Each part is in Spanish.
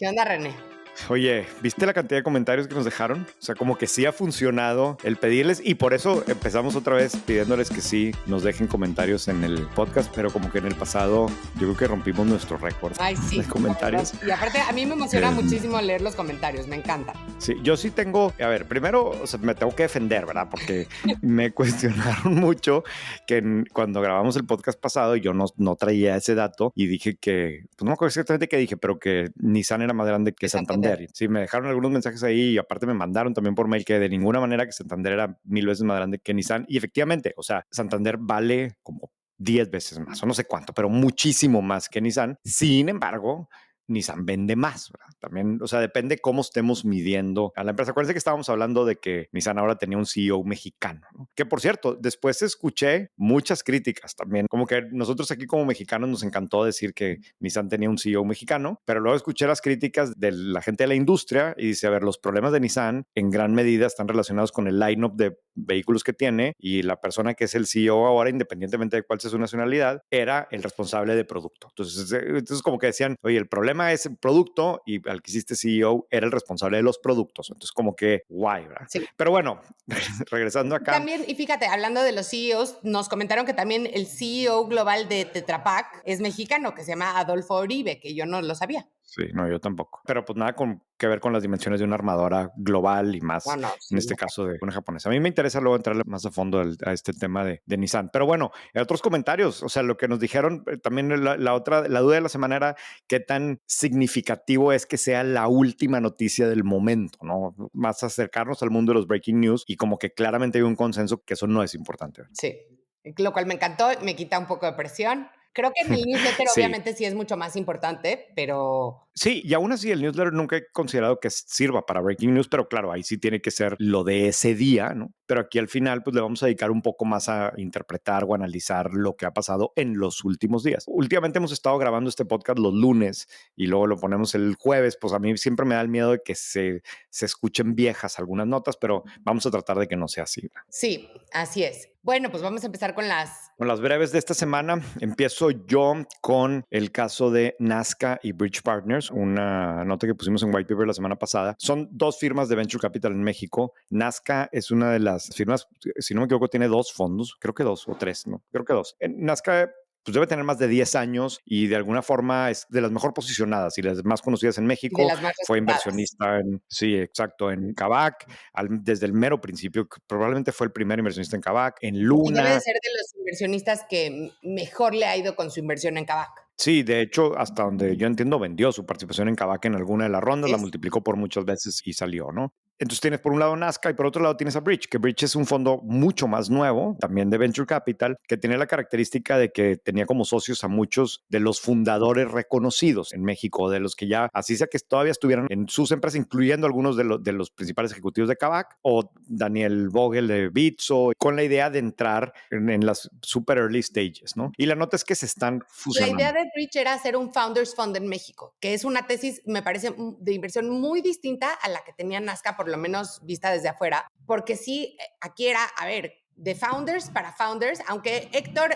¿Qué onda, René? Oye, ¿viste la cantidad de comentarios que nos dejaron? O sea, como que sí ha funcionado el pedirles y por eso empezamos otra vez pidiéndoles que sí nos dejen comentarios en el podcast, pero como que en el pasado yo creo que rompimos nuestro récord Ay, de sí, la verdad. comentarios. Y aparte, a mí me emociona Eh, muchísimo leer los comentarios, me encanta. Sí, yo sí tengo, a ver, primero, o sea, me tengo que defender, ¿verdad? Porque me cuestionaron mucho que cuando grabamos el podcast pasado yo no traía ese dato y dije que, pues no me acuerdo exactamente qué dije, pero que Nissan era más grande que De Santander. Santander. Sí, me dejaron algunos mensajes ahí y aparte me mandaron también por mail que de ninguna manera que Santander era 1000 veces más grande que Nissan. Y efectivamente, o sea, Santander vale como 10 veces más, o no sé cuánto, pero muchísimo más que Nissan. Sin embargo, Nissan vende más, ¿verdad? También, o sea, depende cómo estemos midiendo a la empresa. Acuérdense que estábamos hablando de que Nissan ahora tenía un CEO mexicano, ¿no? Que por cierto, después escuché muchas críticas también, como que nosotros aquí como mexicanos nos encantó decir que Nissan tenía un CEO mexicano, pero luego escuché las críticas de la gente de la industria y dice, a ver, los problemas de Nissan en gran medida están relacionados con el line-up de vehículos que tiene y la persona que es el CEO ahora, independientemente de cuál sea su nacionalidad, era el responsable de producto. Entonces como que decían, oye, el problema es el producto y al que hiciste CEO era el responsable de los productos. Entonces como que guay, ¿verdad? Sí. Pero bueno, regresando acá. También, y fíjate, hablando de los CEOs, nos comentaron que también el CEO global de Tetra Pak es mexicano, que se llama Adolfo Oribe, que yo no lo sabía. Sí, no, yo tampoco. Pero pues nada que ver con las dimensiones de una armadora global y No, más, no, en sí, este no. caso de una japonesa. A mí me interesa luego entrarle más a fondo a este tema de Nissan. Pero bueno, en otros comentarios, o sea, lo que nos dijeron también la duda de la semana era qué tan significativo es que sea la última noticia del momento, ¿no? Más acercarnos al mundo de los breaking news y como que claramente hay un consenso que eso no es importante. Sí, lo cual me encantó, me quita un poco de presión. Creo que en el newsletter Sí, obviamente sí es mucho más importante, pero sí, y aún así el newsletter nunca he considerado que sirva para breaking news, pero claro, ahí sí tiene que ser lo de ese día, ¿no? Pero aquí al final pues le vamos a dedicar un poco más a interpretar o analizar lo que ha pasado en los últimos días. Últimamente hemos estado grabando este podcast los lunes y luego lo ponemos el jueves, pues a mí siempre me da el miedo de que se escuchen viejas algunas notas, pero vamos a tratar de que no sea así. sí, así es. Bueno, pues vamos a empezar con las... Con las breves de esta semana, empiezo yo con el caso de Nazca y Bridge Partners, una nota que pusimos en White Paper la semana pasada. Son dos firmas de Venture Capital en México. Nazca es una de las firmas, si no me equivoco, tiene dos fondos, creo que dos o tres, ¿no? Creo que dos. Nazca pues debe tener más de 10 años y de alguna forma es de las mejor posicionadas y las más conocidas en Y de México. las más Fue respetadas. inversionista sí, exacto, en Kavak, desde el mero principio, probablemente fue el primer inversionista en Kavak, en Y debe de Luna. ser de los inversionistas que mejor le ha ido con su inversión en Kavak. Sí, de hecho, hasta donde yo entiendo, vendió su participación en Kavak en alguna de las rondas, Así la es. multiplicó por muchas veces y salió, ¿no? Entonces tienes por un lado Nazca y por otro lado tienes a Bridge, que Bridge es un fondo mucho más nuevo, también de Venture Capital, que tiene la característica de que tenía como socios a muchos de los fundadores reconocidos en México, de los que ya, así sea que todavía estuvieran en sus empresas, incluyendo algunos de los principales ejecutivos de Kavak, o Daniel Vogel de Bitso, con la idea de entrar en las super early stages, ¿no? Y la nota es que se están La idea fusionando. de Bridge era hacer un Founders Fund en México, que es una tesis, me parece, de inversión muy distinta a la que tenía Nazca, por lo menos vista desde afuera, porque sí, aquí era, a ver, de founders para founders, aunque Héctor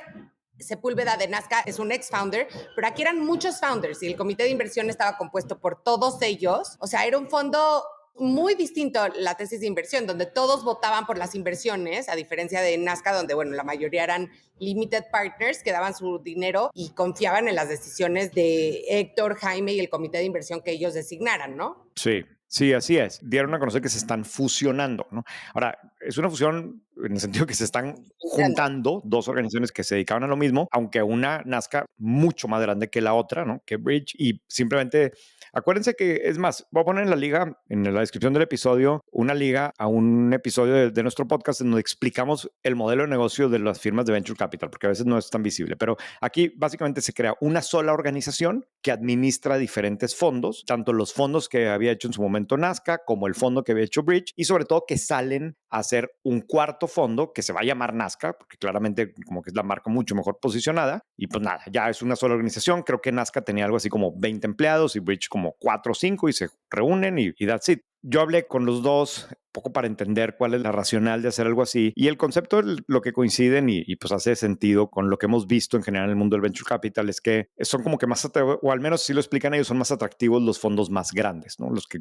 Sepúlveda de Nazca es un ex-founder, pero aquí eran muchos founders y el comité de inversión estaba compuesto por todos ellos. O sea, era un fondo muy distinto la tesis de inversión, donde todos votaban por las inversiones, a diferencia de Nazca, donde, bueno, la mayoría eran limited partners que daban su dinero y confiaban en las decisiones de Héctor, Jaime y el comité de inversión que ellos designaran, ¿no? Sí, sí, así es. Dieron a conocer que se están fusionando, ¿no? Ahora, es una fusión en el sentido que se están Entrando. juntando dos organizaciones que se dedicaban a lo mismo, aunque una nazca mucho más grande que la otra, ¿no? Que Bridge, y simplemente acuérdense que, es más, voy a poner en la liga, en la descripción del episodio, una liga a un episodio de nuestro podcast en donde explicamos el modelo de negocio de las firmas de Venture Capital, porque a veces no es tan visible, pero aquí básicamente se crea una sola organización que administra diferentes fondos, tanto los fondos que había hecho en su momento Nazca como el fondo que había hecho Bridge, y sobre todo que salen a hacer un cuarto fondo que se va a llamar Nazca, porque claramente como que es la marca mucho mejor posicionada, y pues nada, ya es una sola organización. Creo que Nazca tenía algo así como 20 empleados y Bridge como 4 o 5 y se reúnen y that's it. Yo hablé con los dos poco para entender cuál es la racional de hacer algo así. Y el concepto, lo que coinciden y pues hace sentido con lo que hemos visto en general en el mundo del venture capital es que son como que más, o al menos si lo explican ellos, son más atractivos los fondos más grandes, ¿no? Los que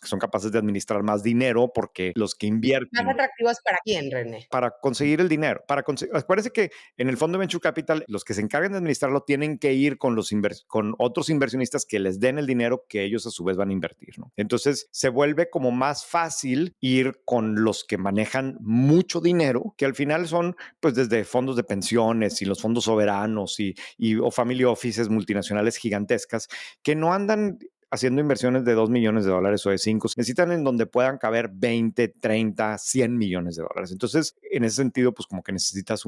son capaces de administrar más dinero porque los que ¿Más invierten atractivos para quién, René? para conseguir el dinero. Acuérdense que en el fondo de Venture Capital, los que se encargan de administrarlo tienen que ir con otros inversionistas que les den el dinero que ellos a su vez van a invertir, ¿no? Entonces se vuelve como más fácil ir con los que manejan mucho dinero, que al final son pues desde fondos de pensiones y los fondos soberanos o family offices multinacionales gigantescas que no andan haciendo inversiones de 2 millones de dólares o de 5, necesitan en donde puedan caber 20, 30, 100 millones de dólares. Entonces, en ese sentido, pues como que necesitas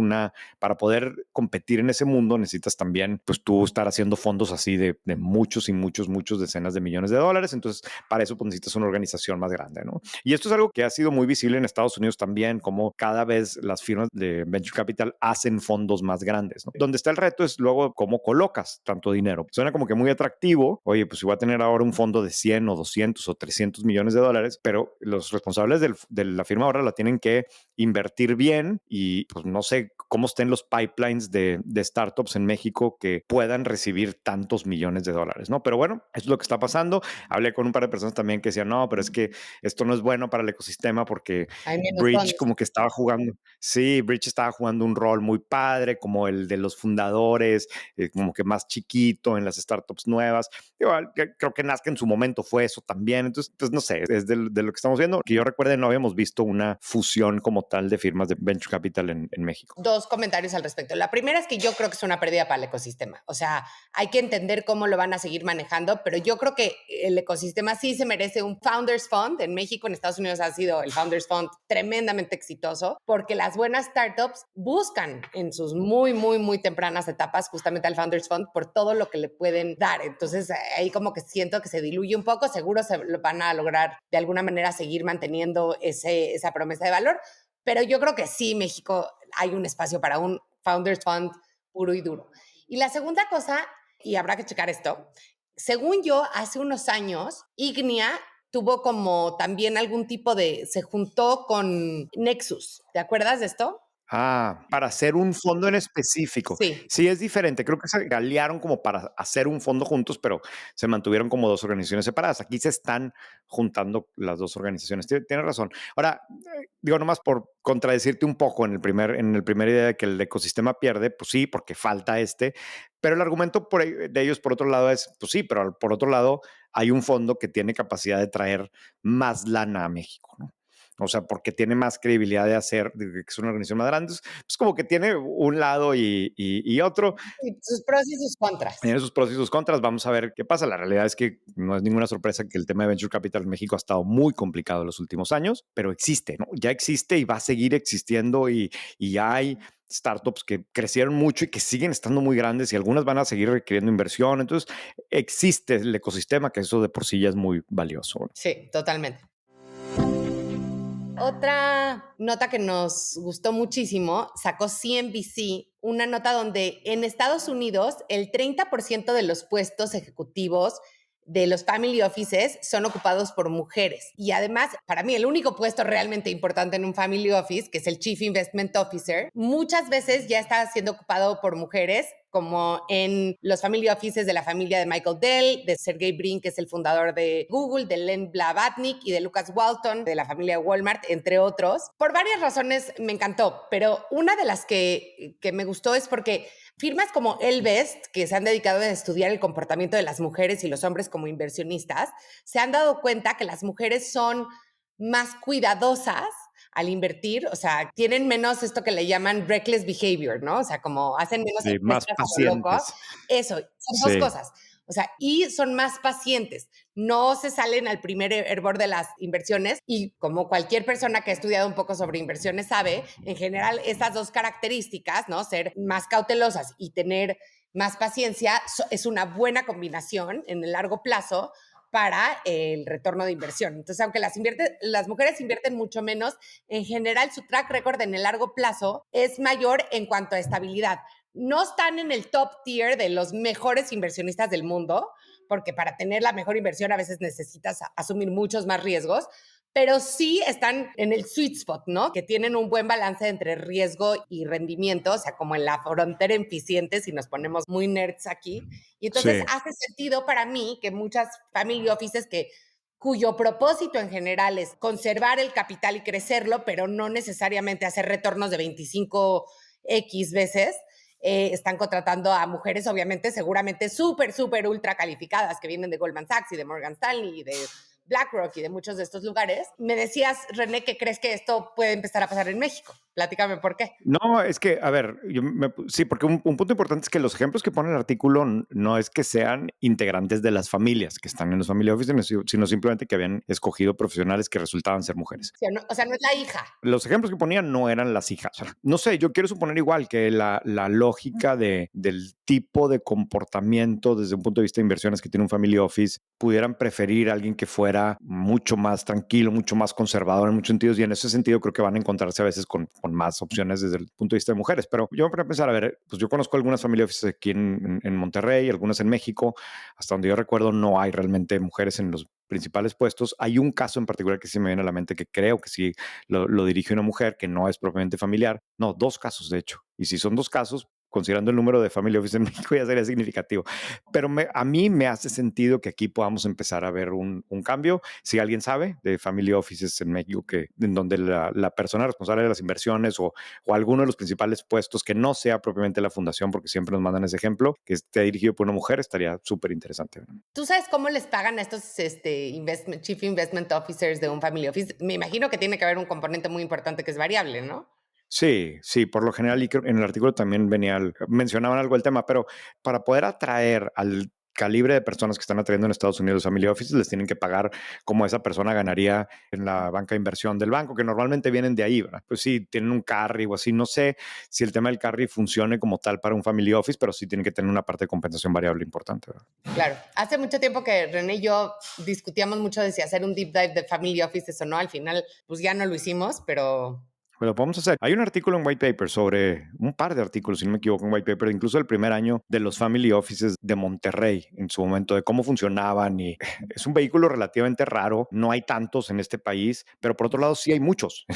para poder competir en ese mundo, necesitas también, pues tú estar haciendo fondos así de muchos y muchos, muchos decenas de millones de dólares. Entonces, para eso pues necesitas una organización más grande, ¿no? Y esto es algo que ha sido muy visible en Estados Unidos también, como cada vez las firmas de Venture Capital hacen fondos más grandes, ¿no? Donde está el reto es luego cómo colocas tanto dinero. Suena como que muy atractivo. Oye, pues si voy a tener ahora un fondo de 100 o 200 o 300 millones de dólares, pero los responsables de la firma ahora la tienen que invertir bien y pues no sé cómo estén los pipelines de startups en México que puedan recibir tantos millones de dólares, ¿no? Pero bueno, eso es lo que está pasando. Hablé con un par de personas también que decían, no, pero es que esto no es bueno para el ecosistema porque Hay menos Bridge fondos. como que estaba jugando, sí, Bridge estaba jugando un rol muy padre, como el de los fundadores, como que más chiquito en las startups nuevas. Igual, creo que Nazca en su momento fue eso también. Entonces, pues no sé, es de lo que estamos viendo. Que yo recuerde, no habíamos visto una fusión como tal de firmas de Venture Capital en México. Dos comentarios al respecto. La primera es que yo creo que es una pérdida para el ecosistema. O sea, hay que entender cómo lo van a seguir manejando, pero yo creo que el ecosistema sí se merece un Founders Fund. En México, en Estados Unidos ha sido el Founders Fund tremendamente exitoso porque las buenas startups buscan en sus muy, muy, muy tempranas etapas justamente al Founders Fund por todo lo que le pueden dar. Entonces, ahí como que siento que se diluye un poco. Seguro se van a lograr de alguna manera seguir manteniendo esa promesa de valor. Pero yo creo que sí, México hay un espacio para un Founders Fund puro y duro. Y la segunda cosa, y habrá que checar esto, según yo, hace unos años, Ignia tuvo como también algún tipo se juntó con Nexus. ¿Te acuerdas de esto? Para hacer un fondo en específico. Sí. Sí, es diferente. Creo que se aliaron como para hacer un fondo juntos, pero se mantuvieron como dos organizaciones separadas. Aquí se están juntando las dos organizaciones. Tienes razón. Ahora, digo, nomás por contradecirte un poco en el primer idea de que el ecosistema pierde, pues sí, porque falta pero el argumento de ellos, por otro lado, es, pues sí, pero por otro lado, hay un fondo que tiene capacidad de traer más lana a México, ¿no? O sea, porque tiene más credibilidad de que es una organización más grande. Pues como que tiene un lado y otro. Sí, sus pros y sus contras. Tiene sus pros y sus contras. Vamos a ver qué pasa. La realidad es que no es ninguna sorpresa que el tema de Venture Capital en México ha estado muy complicado en los últimos años, pero existe, ¿no? Ya existe y va a seguir existiendo y ya hay startups que crecieron mucho y que siguen estando muy grandes y algunas van a seguir requiriendo inversión. Entonces, existe el ecosistema que eso de por sí ya es muy valioso, ¿no? Sí, totalmente. Otra nota que nos gustó muchísimo, sacó CNBC una nota donde en Estados Unidos el 30% de los puestos ejecutivos de los family offices son ocupados por mujeres. Y además, para mí, el único puesto realmente importante en un family office, que es el Chief Investment Officer, muchas veces ya está siendo ocupado por mujeres, como en los family offices de la familia de Michael Dell, de Sergey Brin, que es el fundador de Google, de Len Blavatnik y de Lucas Walton, de la familia Walmart, entre otros. Por varias razones me encantó, pero una de las que me gustó es porque firmas como Ellevest, que se han dedicado a estudiar el comportamiento de las mujeres y los hombres como inversionistas, se han dado cuenta que las mujeres son más cuidadosas al invertir, o sea, tienen menos esto que le llaman reckless behavior, ¿no? O sea, como hacen menos Sí, más apuestas a lo loco. pacientes. Eso, son dos Sí. cosas. O sea, y son más pacientes, no se salen al primer hervor de las inversiones y como cualquier persona que ha estudiado un poco sobre inversiones sabe, en general estas dos características, ¿no? Ser más cautelosas y tener más paciencia es una buena combinación en el largo plazo para el retorno de inversión. Entonces, aunque las mujeres invierten mucho menos, en general su track record en el largo plazo es mayor en cuanto a estabilidad. No están en el top tier de los mejores inversionistas del mundo, porque para tener la mejor inversión a veces necesitas asumir muchos más riesgos, pero sí están en el sweet spot, ¿no? Que tienen un buen balance entre riesgo y rendimiento, o sea, como en la frontera eficiente, si nos ponemos muy nerds aquí. Y entonces Sí. hace sentido para mí que muchas family offices cuyo propósito en general es conservar el capital y crecerlo, pero no necesariamente hacer retornos de 25x veces, están contratando a mujeres, obviamente, seguramente súper, súper ultra calificadas, que vienen de Goldman Sachs y de Morgan Stanley y de BlackRock y de muchos de estos lugares. Me decías, René, que crees que esto puede empezar a pasar en México. Platícame por qué. No, es que, a ver, sí, porque un punto importante es que los ejemplos que pone el artículo no es que sean integrantes de las familias que están en los family offices, sino simplemente que habían escogido profesionales que resultaban ser mujeres. O sea, no es la hija. Los ejemplos que ponían no eran las hijas. O sea, no sé, yo quiero suponer igual que la lógica del tipo de comportamiento desde un punto de vista de inversiones que tiene un family office, pudieran preferir a alguien que fuera mucho más tranquilo, mucho más conservador en muchos sentidos, y en ese sentido creo que van a encontrarse a veces con más opciones desde el punto de vista de mujeres. Pero yo me a pensar, a ver, pues yo conozco algunas family offices aquí en Monterrey, algunas en México. Hasta donde yo recuerdo no hay realmente mujeres en los principales puestos. Hay un caso en particular que sí me viene a la mente que creo que sí lo dirige una mujer que no es propiamente familiar. No, dos casos de hecho. Y si son dos casos, considerando el número de family office en México, ya sería significativo. Pero a mí me hace sentido que aquí podamos empezar a ver un cambio. Si alguien sabe de family offices en México, en donde la persona responsable de las inversiones o alguno de los principales puestos que no sea propiamente la fundación, porque siempre nos mandan ese ejemplo, que esté dirigido por una mujer, estaría súper interesante. ¿Tú sabes cómo les pagan a estos Chief Investment Officers de un family office? Me imagino que tiene que haber un componente muy importante que es variable, ¿no? Sí, sí, por lo general, y en el artículo también mencionaban algo del tema, pero para poder atraer al calibre de personas que están atrayendo en Estados Unidos Family Offices, les tienen que pagar como esa persona ganaría en la banca de inversión del banco, que normalmente vienen de ahí, ¿verdad? Pues sí, tienen un carry o así, no sé si el tema del carry funcione como tal para un Family Office, pero sí tienen que tener una parte de compensación variable importante, ¿verdad? Claro. Hace mucho tiempo que René y yo discutíamos mucho de si hacer un deep dive de family offices o no. Al final, pues ya no lo hicimos, pero Lo podemos hacer. Hay un artículo en White Paper sobre, un par de artículos, si no me equivoco, en White Paper, incluso el primer año de los Family Offices de Monterrey en su momento, de cómo funcionaban. Y es un vehículo relativamente raro. No hay tantos en este país, pero por otro lado sí hay muchos.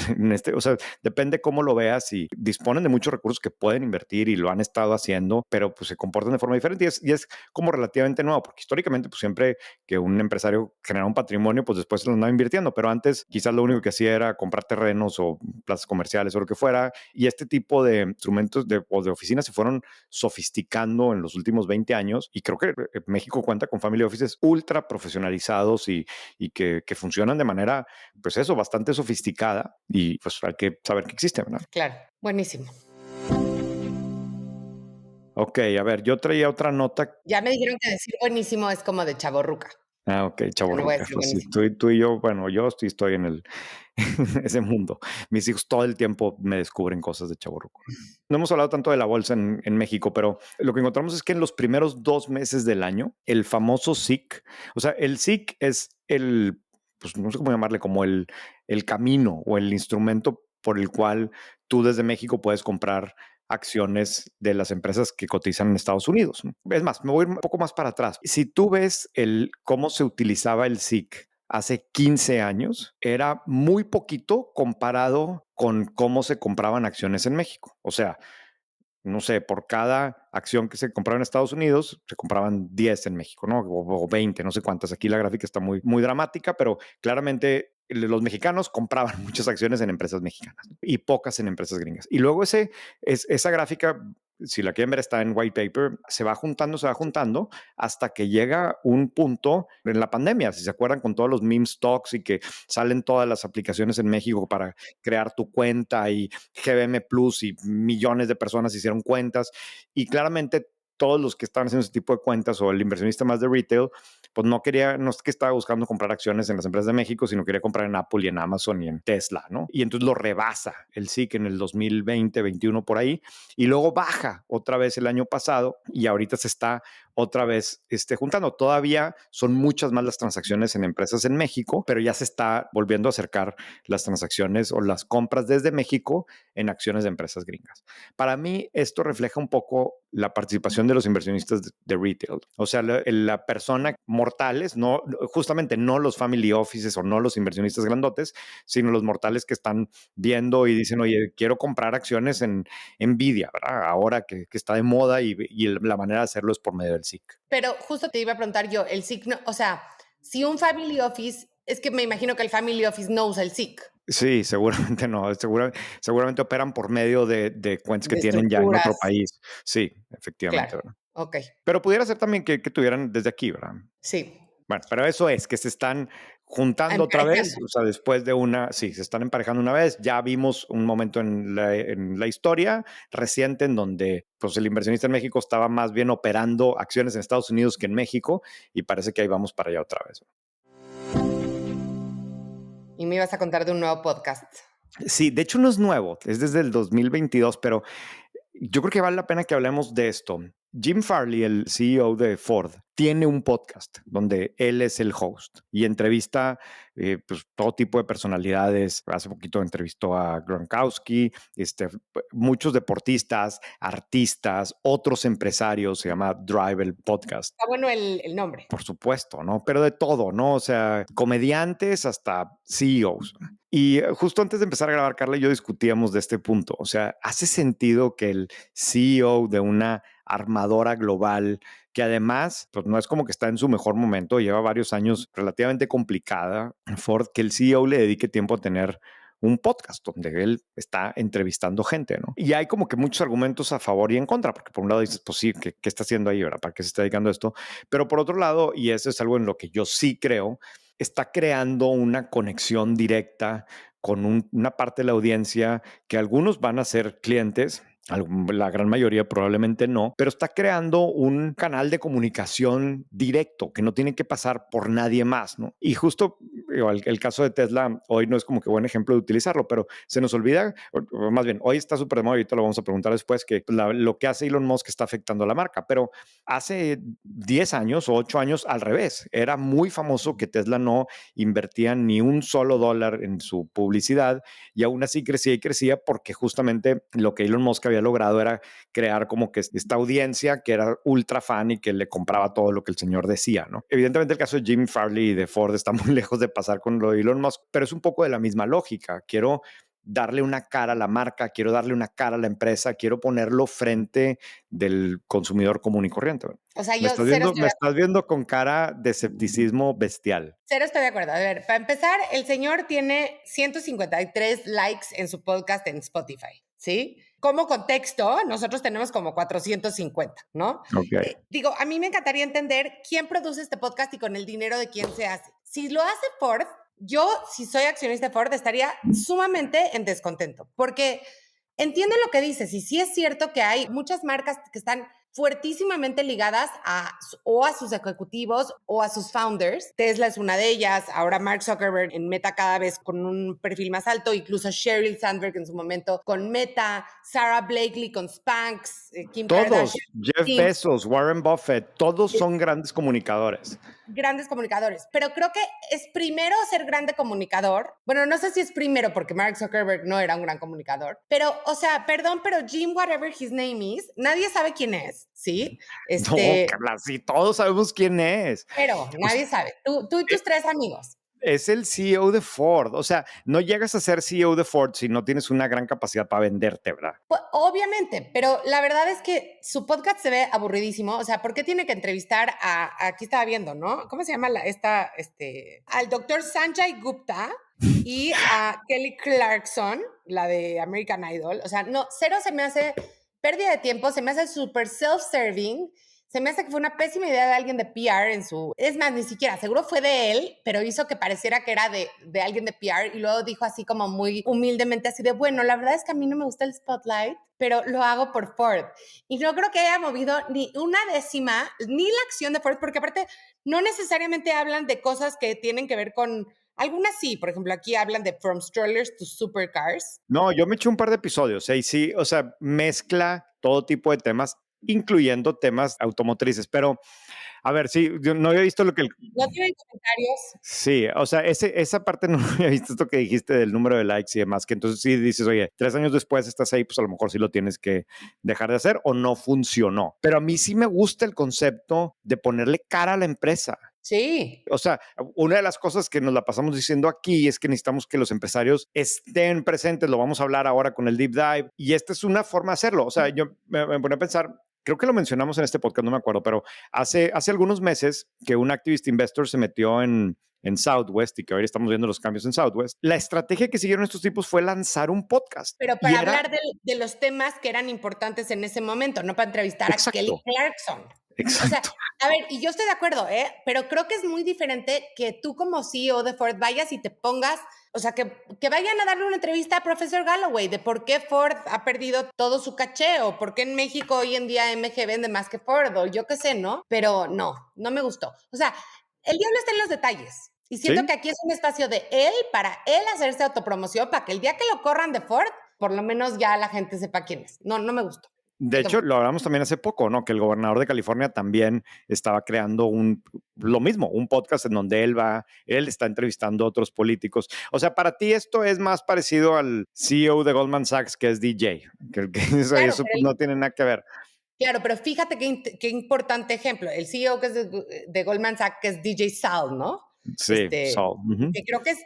O sea, depende cómo lo veas y disponen de muchos recursos que pueden invertir y lo han estado haciendo, pero pues se comportan de forma diferente y es como relativamente nuevo, porque históricamente pues siempre que un empresario genera un patrimonio, pues después lo andaba invirtiendo, pero antes quizás lo único que hacía era comprar terrenos o plazas comerciales o lo que fuera, y este tipo de instrumentos o de oficinas se fueron sofisticando en los últimos 20 años, y creo que México cuenta con family offices ultra profesionalizados y que funcionan de manera, pues eso, bastante sofisticada, y pues hay que saber que existe, ¿verdad? claro, buenísimo. Ok, a ver, yo traía otra nota. Ya me dijeron que decir buenísimo es como de chavorruca. Ah, ok, Ya no voy a chavorruca. decir Pues sí, buenísimo. tú y yo, bueno, yo estoy en ese mundo. Mis hijos todo el tiempo me descubren cosas de chavorruco. No hemos hablado tanto de la bolsa en México, pero lo que encontramos es que en los primeros 2 meses del año, el famoso SIC, o sea, el SIC es pues no sé cómo llamarle, como el camino o el instrumento por el cual tú desde México puedes comprar acciones de las empresas que cotizan en Estados Unidos, ¿no? Es más, me voy a ir un poco más para atrás. Si tú ves cómo se utilizaba el SIC hace 15 años, era muy poquito comparado con cómo se compraban acciones en México. O sea, no sé, por cada acción que se compraba en Estados Unidos, se compraban 10 en México, ¿no? O 20, no sé cuántas. Aquí la gráfica está muy, muy dramática, pero claramente los mexicanos compraban muchas acciones en empresas mexicanas y pocas en empresas gringas. Y luego esa gráfica, si la quieren ver, está en White Paper, se va juntando hasta que llega un punto en la pandemia, si se acuerdan, con todos los meme stocks y que salen todas las aplicaciones en México para crear tu cuenta y GBM Plus y millones de personas hicieron cuentas y claramente todos los que estaban haciendo ese tipo de cuentas o el inversionista más de retail, pues no es que estaba buscando comprar acciones en las empresas de México, sino quería comprar en Apple y en Amazon y en Tesla, ¿no? Y entonces lo rebasa el SIC en el 2020, 21 por ahí, y luego baja otra vez el año pasado y ahorita se está otra vez juntando. Todavía son muchas más las transacciones en empresas en México, pero ya se está volviendo a acercar las transacciones o las compras desde México en acciones de empresas gringas. Para mí, esto refleja un poco la participación de los inversionistas de retail. O sea, la persona mortales, no, justamente no los family offices o no los inversionistas grandotes, sino los mortales que están viendo y dicen, oye, quiero comprar acciones en Nvidia, ¿verdad? Ahora que está de moda y la manera de hacerlo es por medio del SIC. Pero justo te iba a preguntar yo, el SIC, o sea, si un family office, es que me imagino que el family office no usa el SIC. Sí, seguramente no. Seguramente operan por medio de cuentas que De tienen ya en otro estructuras. país. Sí, efectivamente, Claro. ¿verdad? Ok. Pero pudiera ser también que tuvieran desde aquí, ¿verdad? Sí. Bueno, pero eso es que se están juntando otra Emparejando. vez, o sea, después de sí, se están emparejando una vez. Ya vimos un momento en la historia reciente en donde pues, el inversionista en México estaba más bien operando acciones en Estados Unidos que en México y parece que ahí vamos para allá otra vez. Y me ibas a contar de un nuevo podcast. Sí, de hecho no es nuevo, es desde el 2022, pero yo creo que vale la pena que hablemos de esto. Jim Farley, el CEO de Ford, tiene un podcast donde él es el host y entrevista pues, todo tipo de personalidades. Hace poquito entrevistó a Gronkowski, muchos deportistas, artistas, otros empresarios. Se llama Drive el podcast. Está bueno el nombre. Por supuesto, ¿no? Pero de todo, ¿no? O sea, comediantes hasta CEOs. Y justo antes de empezar a grabar, Carla y yo discutíamos de este punto. O sea, ¿hace sentido que el CEO de una armadora global, que además, pues no es como que está en su mejor momento, lleva varios años relativamente complicada, Ford, que el CEO le dedique tiempo a tener un podcast donde él está entrevistando gente, ¿no? Y hay como que muchos argumentos a favor y en contra, porque por un lado dices, pues sí, ¿qué está haciendo ahí, verdad? ¿Para qué se está dedicando a esto? Pero por otro lado, y eso es algo en lo que yo sí creo, está creando una conexión directa con una parte de la audiencia que algunos van a ser clientes, la gran mayoría probablemente no, pero está creando un canal de comunicación directo que no tiene que pasar por nadie más, ¿no? Y justo el caso de Tesla hoy no es como que buen ejemplo de utilizarlo, pero se nos olvida, o más bien, hoy está súper de moda, ahorita lo vamos a preguntar después, que lo que hace Elon Musk está afectando a la marca, pero hace 10 años o 8 años al revés, era muy famoso que Tesla no invertía ni un solo dólar en su publicidad y aún así crecía y crecía porque justamente lo que Elon Musk había logrado era crear como que esta audiencia que era ultra fan y que le compraba todo lo que el señor decía, ¿no? Evidentemente el caso de Jim Farley y de Ford está muy lejos de pasar con lo de Elon Musk, pero es un poco de la misma lógica. Quiero darle una cara a la marca, quiero darle una cara a la empresa, quiero ponerlo frente del consumidor común y corriente. O sea, Me yo estás cero viendo, estoy me de estás acuerdo. viendo con cara de escepticismo bestial. Cero estoy de acuerdo. A ver, para empezar, el señor tiene 153 likes en su podcast en Spotify, ¿sí? Como contexto, nosotros tenemos como 450, ¿no? Ok. Digo, a mí me encantaría entender quién produce este podcast y con el dinero de quién se hace. Si lo hace Ford, yo, si soy accionista de Ford, estaría sumamente en descontento, porque entiendo lo que dices, y sí es cierto que hay muchas marcas que están fuertísimamente ligadas o a sus ejecutivos o a sus founders. Tesla es una de ellas, ahora Mark Zuckerberg en Meta cada vez con un perfil más alto, incluso Sheryl Sandberg en su momento con Meta, Sarah Blakely con Spanx, Kim Kardashian. Todos, Jeff Kim, Bezos, Warren Buffett, todos son grandes comunicadores. grandes comunicadores, pero creo que es primero ser grande comunicador. Bueno, no sé si es primero porque Mark Zuckerberg no era un gran comunicador, pero, o sea, perdón, pero Jim, whatever his name is, nadie sabe quién es, ¿sí? No, Carla, sí, todos sabemos quién es. Pero O sea, nadie sabe. Tú y tus tres amigos. es el CEO de Ford. O sea, no llegas a ser CEO de Ford si no tienes una gran capacidad para venderte, ¿verdad? Pues, obviamente, pero la verdad es que su podcast se ve aburridísimo. O sea, ¿por qué tiene que entrevistar aquí estaba viendo, ¿no? ¿Cómo se llama al doctor Sanjay Gupta y a Kelly Clarkson, la de American Idol? O sea, no, cero se me hace pérdida de tiempo, se me hace súper self-serving. Se me hace que fue una pésima idea de alguien de PR en su... Es más, ni siquiera, seguro fue de él, pero hizo que pareciera que era de alguien de PR y luego dijo así como muy humildemente así de, bueno, la verdad es que a mí no me gusta el spotlight, pero lo hago por Ford. Y no creo que haya movido ni una décima, ni la acción de Ford, porque aparte no necesariamente hablan de cosas que tienen que ver con... Algunas sí, por ejemplo, aquí hablan de From Strollers to Supercars. No, yo me eché un par de episodios, y sí, o sea, mezcla todo tipo de temas. incluyendo temas automotrices. Pero, a ver, sí, yo no había visto lo que... No tienen comentarios. Sí, o sea, esa parte no había visto esto que dijiste del número de likes y demás, que entonces sí dices, oye, 3 años después estás ahí, pues a lo mejor sí lo tienes que dejar de hacer o no funcionó. Pero a mí sí me gusta el concepto de ponerle cara a la empresa. Sí. O sea, una de las cosas que nos la pasamos diciendo aquí es que necesitamos que los empresarios estén presentes, lo vamos a hablar ahora con el Deep Dive, y esta es una forma de hacerlo. O sea, yo me ponía a pensar, creo que lo mencionamos en este podcast, no me acuerdo, pero hace algunos meses que un activist investor se metió en Southwest y que hoy estamos viendo los cambios en Southwest, la estrategia que siguieron estos tipos fue lanzar un podcast. Pero Y para era, hablar de los temas que eran importantes en ese momento, no para entrevistar a Kelly exacto, Clarkson. O sea, exacto. a ver, y yo estoy de acuerdo, ¿eh? Pero creo que es muy diferente que tú como CEO de Ford vayas y te pongas, o sea, que vayan a darle una entrevista a Profesor Galloway de por qué Ford ha perdido todo su caché o por qué en México hoy en día MG vende más que Ford o yo qué sé, ¿no? Pero no me gustó. O sea, el diablo está en los detalles. Y siento Sí, que aquí es un espacio de él para él hacerse autopromoción para que el día que lo corran de Ford, por lo menos ya la gente sepa quién es. No me gustó. de hecho, lo hablamos también hace poco, ¿no? Que el gobernador de California también estaba creando lo mismo, un podcast en donde él está entrevistando a otros políticos. O sea, para ti esto es más parecido al CEO de Goldman Sachs, que es DJ, que Claro, eso pues, no tiene nada que ver. claro, pero fíjate qué importante ejemplo. El CEO que es de Goldman Sachs, que es DJ Sal, ¿no? Sí, Saul. Que creo que es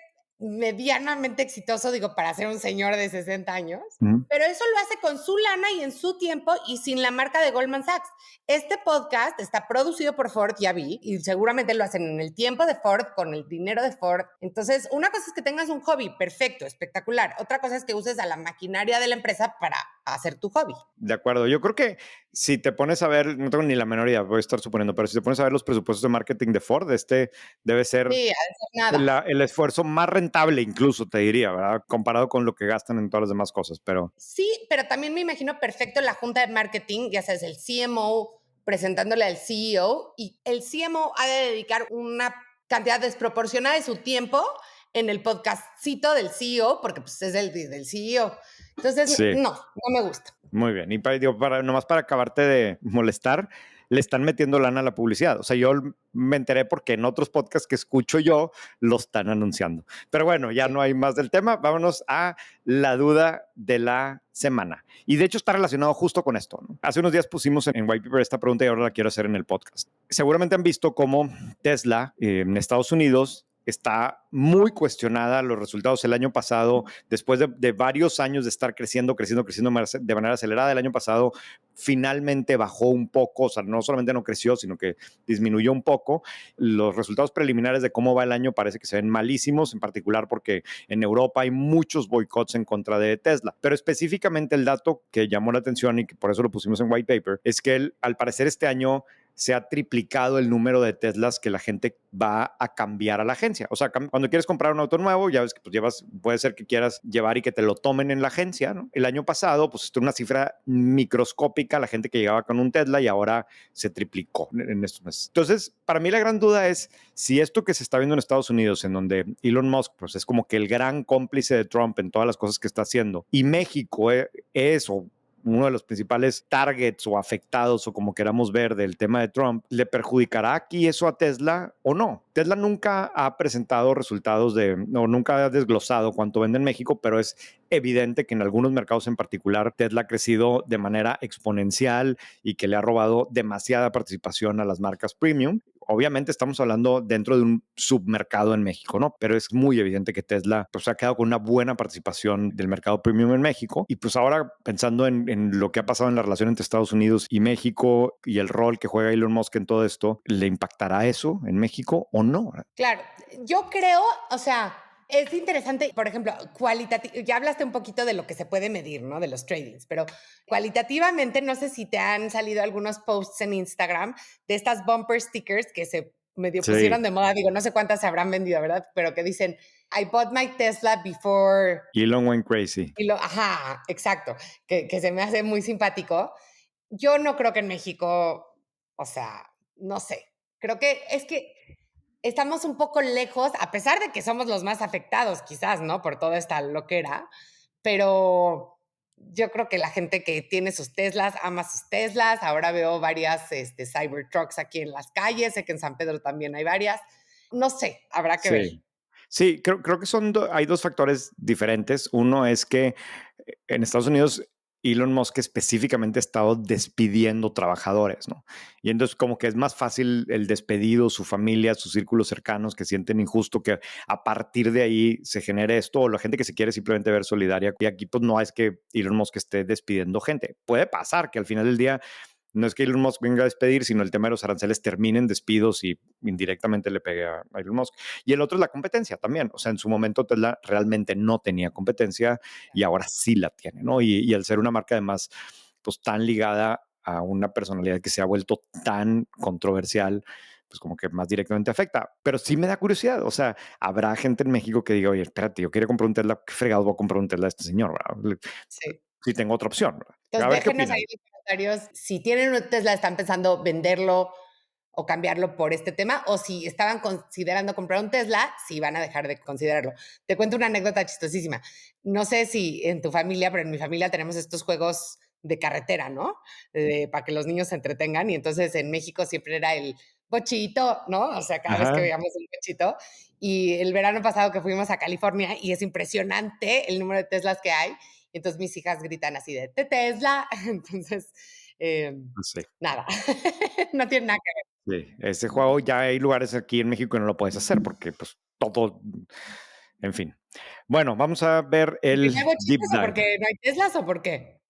medianamente exitoso, digo, para ser un señor de 60 años, Ujú. pero eso lo hace con su lana y en su tiempo y sin la marca de Goldman Sachs. Este podcast está producido por Ford, ya vi, y seguramente lo hacen en el tiempo de Ford, con el dinero de Ford. Entonces, una cosa es que tengas un hobby perfecto, espectacular. Otra cosa es que uses a la maquinaria de la empresa para hacer tu hobby. De acuerdo. Yo creo que si te pones a ver, no tengo ni la menor idea, voy a estar suponiendo, pero si te pones a ver los presupuestos de marketing de Ford, debe ser Sí, a decir nada. el esfuerzo más rentable, incluso te diría, ¿verdad? Comparado con lo que gastan en todas las demás cosas. Pero Sí, pero también me imagino perfecto la junta de marketing, ya sabes, el CMO presentándole al CEO y el CMO ha de dedicar una cantidad desproporcionada de su tiempo en el podcastcito del CEO, porque pues es del CEO. Entonces, sí. no me gusta. Muy bien. Y digo, nomás para acabarte de molestar, le están metiendo lana a la publicidad. O sea, yo me enteré porque en otros podcasts que escucho yo lo están anunciando. Pero bueno, ya Sí. no hay más del tema. Vámonos a la duda de la semana. Y de hecho está relacionado justo con esto, ¿no? Hace unos días pusimos en White Paper esta pregunta y ahora la quiero hacer en el podcast. Seguramente han visto cómo Tesla en Estados Unidos está muy cuestionada los resultados el año pasado, después de varios años de estar creciendo de manera acelerada. El año pasado finalmente bajó un poco, o sea, no solamente no creció, sino que disminuyó un poco. Los resultados preliminares de cómo va el año parece que se ven malísimos, en particular porque en Europa hay muchos boicots en contra de Tesla. Pero específicamente el dato que llamó la atención y que por eso lo pusimos en White Paper es que al parecer este año se ha triplicado el número de Teslas que la gente va a cambiar a la agencia. O sea, cuando quieres comprar un auto nuevo, ya ves que pues puede ser que quieras llevar y que te lo tomen en la agencia, ¿no? El año pasado, pues esto es una cifra microscópica, la gente que llegaba con un Tesla y ahora se triplicó en estos meses. Entonces, para mí la gran duda es si esto que se está viendo en Estados Unidos, en donde Elon Musk pues, es como que el gran cómplice de Trump en todas las cosas que está haciendo, y México es o uno de los principales targets o afectados o como queramos ver del tema de Trump, ¿le perjudicará aquí eso a Tesla o no? Tesla nunca ha presentado resultados no, nunca ha desglosado cuánto vende en México, pero es evidente que en algunos mercados en particular Tesla ha crecido de manera exponencial y que le ha robado demasiada participación a las marcas premium. Obviamente estamos hablando dentro de un submercado en México, ¿no? Pero es muy evidente que Tesla pues, ha quedado con una buena participación del mercado premium en México. Y pues ahora pensando en lo que ha pasado en la relación entre Estados Unidos y México y el rol que juega Elon Musk en todo esto, ¿le impactará eso en México o no? Claro, yo creo, o sea, es interesante, por ejemplo, ya hablaste un poquito de lo que se puede medir, ¿no? De los tradings, pero cualitativamente no sé si te han salido algunos posts en Instagram de estas bumper stickers que se medio Sí, pusieron de moda, digo, no sé cuántas se habrán vendido, ¿verdad? Pero que dicen, I bought my Tesla before, Elon went crazy. ajá, exacto, que se me hace muy simpático. Yo no creo que en México, o sea, no sé, creo que es que estamos un poco lejos, a pesar de que somos los más afectados, quizás, ¿no? Por toda esta loquera, pero yo creo que la gente que tiene sus Teslas ama sus Teslas. Ahora veo varias Cybertrucks aquí en las calles. Sé que en San Pedro también hay varias. No sé, habrá que ver. Sí. Sí, creo que hay dos factores diferentes. Uno es que en Estados Unidos Elon Musk específicamente ha estado despidiendo trabajadores, ¿no? Y entonces como que es más fácil el despedido, su familia, sus círculos cercanos que sienten injusto que a partir de ahí se genere esto, o la gente que se quiere simplemente ver solidaria. Y aquí pues no es que Elon Musk esté despidiendo gente. Puede pasar que al final del día no es que Elon Musk venga a despedir, sino el tema de los aranceles terminen despidos y indirectamente le pegue a Elon Musk. Y el otro es la competencia también. O sea, en su momento Tesla realmente no tenía competencia y ahora sí la tiene, ¿no? Y al ser una marca además, pues tan ligada a una personalidad que se ha vuelto tan controversial, pues como que más directamente afecta. Pero sí me da curiosidad. O sea, habrá gente en México que diga, oye, espérate, yo quería comprar un Tesla, ¿qué fregado voy a comprar un Tesla de este señor? ¿Verdad? Sí. Si tengo otra opción, ¿verdad? Entonces, A ver qué déjenos ahí opinan. en los comentarios si tienen un Tesla, están pensando venderlo o cambiarlo por este tema, o si estaban considerando comprar un Tesla, si van a dejar de considerarlo. Te cuento una anécdota chistosísima. No sé si en tu familia, pero en mi familia tenemos estos juegos de carretera, ¿no? Para que los niños se entretengan. Y entonces en México siempre era el bochito, ¿no? O sea, cada vez que Ajá. veíamos un bochito. Y el verano pasado que fuimos a California, y es impresionante el número de Teslas que hay. Y entonces mis hijas gritan así de Tesla. Entonces, Sí. nada, no tiene nada que Sí, ese juego ya hay lugares aquí en México que no lo puedes hacer porque pues todo, en fin. Bueno, vamos a ver ¿porque el no hay deep bochitos o dive. porque no hay Teslas o por qué?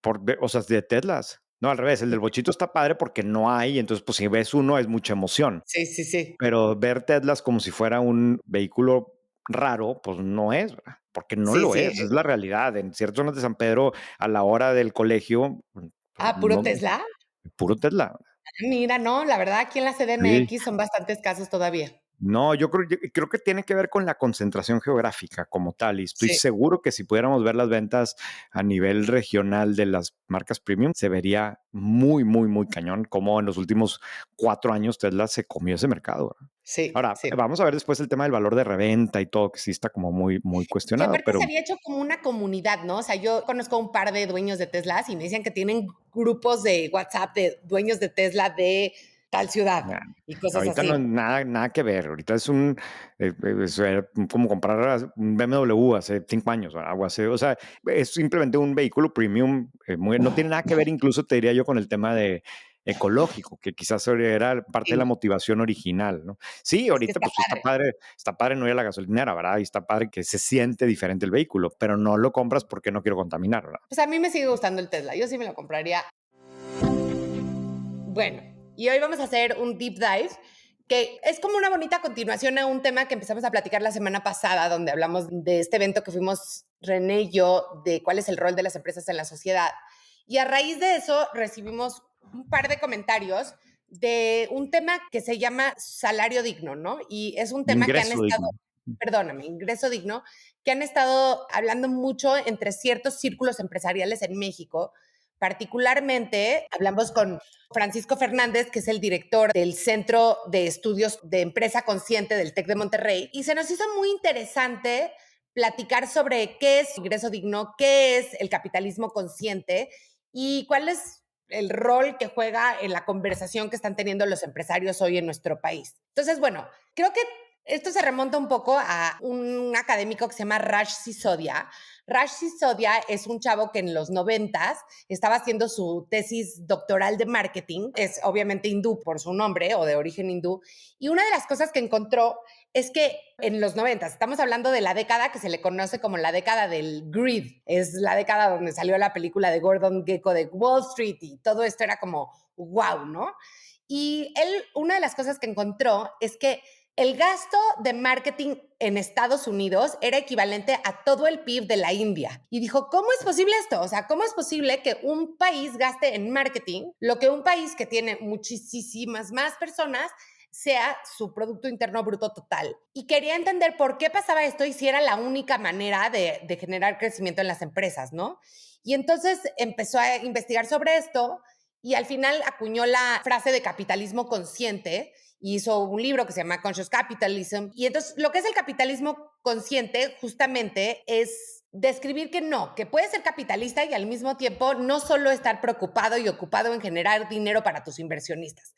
O sea, de Teslas. No, al revés, el del bochito está padre porque no hay, entonces pues si ves uno es mucha emoción, Sí, sí, sí. pero ver Teslas como si fuera un vehículo raro, pues no es, ¿verdad? Porque no Sí, lo sí. es la realidad. En ciertas zonas de San Pedro, a la hora del colegio, pues ¿Puro no, Tesla? puro Tesla. Mira, no, la verdad aquí en la Sí. CDMX son bastante escasos todavía. No, yo creo que tiene que ver con la concentración geográfica como tal, y estoy Sí, seguro que si pudiéramos ver las ventas a nivel regional de las marcas premium, se vería muy, muy, muy cañón como en los últimos 4 años Tesla se comió ese mercado, ¿verdad? sí, Ahora, sí. vamos a ver después el tema del valor de reventa y todo, que sí está como muy, muy Que cuestionado, aparte se pero había hecho como una comunidad, ¿no? O sea, yo conozco un par de dueños de Teslas y me dicen que tienen grupos de WhatsApp de dueños de Tesla de tal ciudad nah, y cosas ahorita no es así. nada que ver. Ahorita es como comprar un BMW hace 5 años, ¿verdad? O sea, es simplemente un vehículo premium. No tiene nada que ver, incluso te diría yo, con el tema de ecológico, que quizás era parte de la Sí, motivación original, ¿no? Sí, es que ahorita está pues padre. está padre no ir a la gasolinera, ¿verdad? Y está padre que se siente diferente el vehículo, pero no lo compras porque no quiero contaminar, ¿verdad? Pues a mí me sigue gustando el Tesla. Yo sí me lo compraría. Bueno, y hoy vamos a hacer un deep dive que es como una bonita continuación a un tema que empezamos a platicar la semana pasada, donde hablamos de este evento que fuimos René y yo, de cuál es el rol de las empresas en la sociedad. Y a raíz de eso recibimos un par de comentarios de un tema que se llama salario digno, ¿no? Y es un tema que han Ingreso estado, digno. perdóname, ingreso digno, que han estado hablando mucho entre ciertos círculos empresariales en México. Particularmente, hablamos con Francisco Fernández, que es el director del Centro de Estudios de Empresa Consciente del TEC de Monterrey, y se nos hizo muy interesante platicar sobre qué es ingreso digno, qué es el capitalismo consciente y cuál es el rol que juega en la conversación que están teniendo los empresarios hoy en nuestro país. Entonces, bueno, creo que esto se remonta un poco a un académico que se llama Raj Sisodia. Raj Sisodia es un chavo que en los 90 estaba haciendo su tesis doctoral de marketing, es obviamente hindú por su nombre o de origen hindú, y una de las cosas que encontró es que en los 90, estamos hablando de la década que se le conoce como la década del greed, es la década donde salió la película de Gordon Gekko de Wall Street y todo esto era como wow, ¿no? Y él, una de las cosas que encontró es que el gasto de marketing en Estados Unidos era equivalente a todo el PIB de la India. Y dijo, ¿cómo es posible esto? O sea, ¿cómo es posible que un país gaste en marketing lo que un país que tiene muchísimas más personas sea su Producto Interno Bruto total? Y quería entender por qué pasaba esto y si era la única manera de generar crecimiento en las empresas, ¿no? Y entonces empezó a investigar sobre esto y al final acuñó la frase de capitalismo consciente hizo un libro que se llama Conscious Capitalism. Y entonces lo que es el capitalismo consciente justamente es describir que no, que puedes ser capitalista y al mismo tiempo no solo estar preocupado y ocupado en generar dinero para tus inversionistas.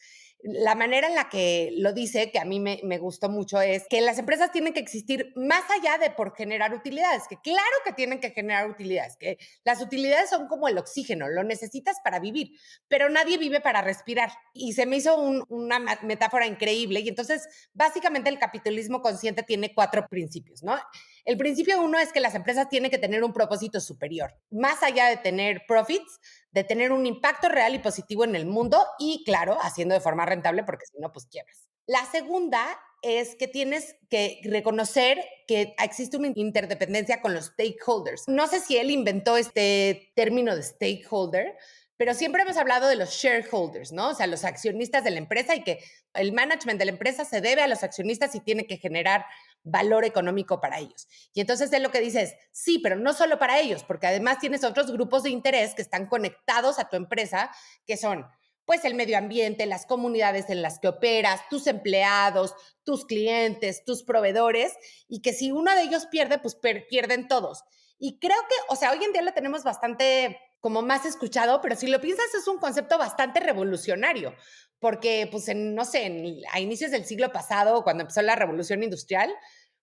La manera en la que lo dice, que a mí me gustó mucho, es que las empresas tienen que existir más allá de por generar utilidades, que claro que tienen que generar utilidades, que las utilidades son como el oxígeno, lo necesitas para vivir, pero nadie vive para respirar. Y se me hizo una metáfora increíble. Y entonces, básicamente, el capitalismo consciente tiene 4 principios, ¿no? El principio 1 es que las empresas tienen que tener un propósito superior, más allá de tener profits, de tener un impacto real y positivo en el mundo y, claro, haciendo de forma rentable, porque si no, pues quiebras. La segunda es que tienes que reconocer que existe una interdependencia con los stakeholders. No sé si él inventó este término de stakeholder, pero siempre hemos hablado de los shareholders, ¿no? O sea, los accionistas de la empresa y que el management de la empresa se debe a los accionistas y tiene que generar valor económico para ellos. Y entonces él lo que dice es, sí, pero no solo para ellos, porque además tienes otros grupos de interés que están conectados a tu empresa, que son pues el medio ambiente, las comunidades en las que operas, tus empleados, tus clientes, tus proveedores, y que si uno de ellos pierde, pues pierden todos. Y creo que, o sea, hoy en día lo tenemos bastante como más escuchado, pero si lo piensas es un concepto bastante revolucionario, porque pues no sé, a inicios del siglo pasado, cuando empezó la revolución industrial,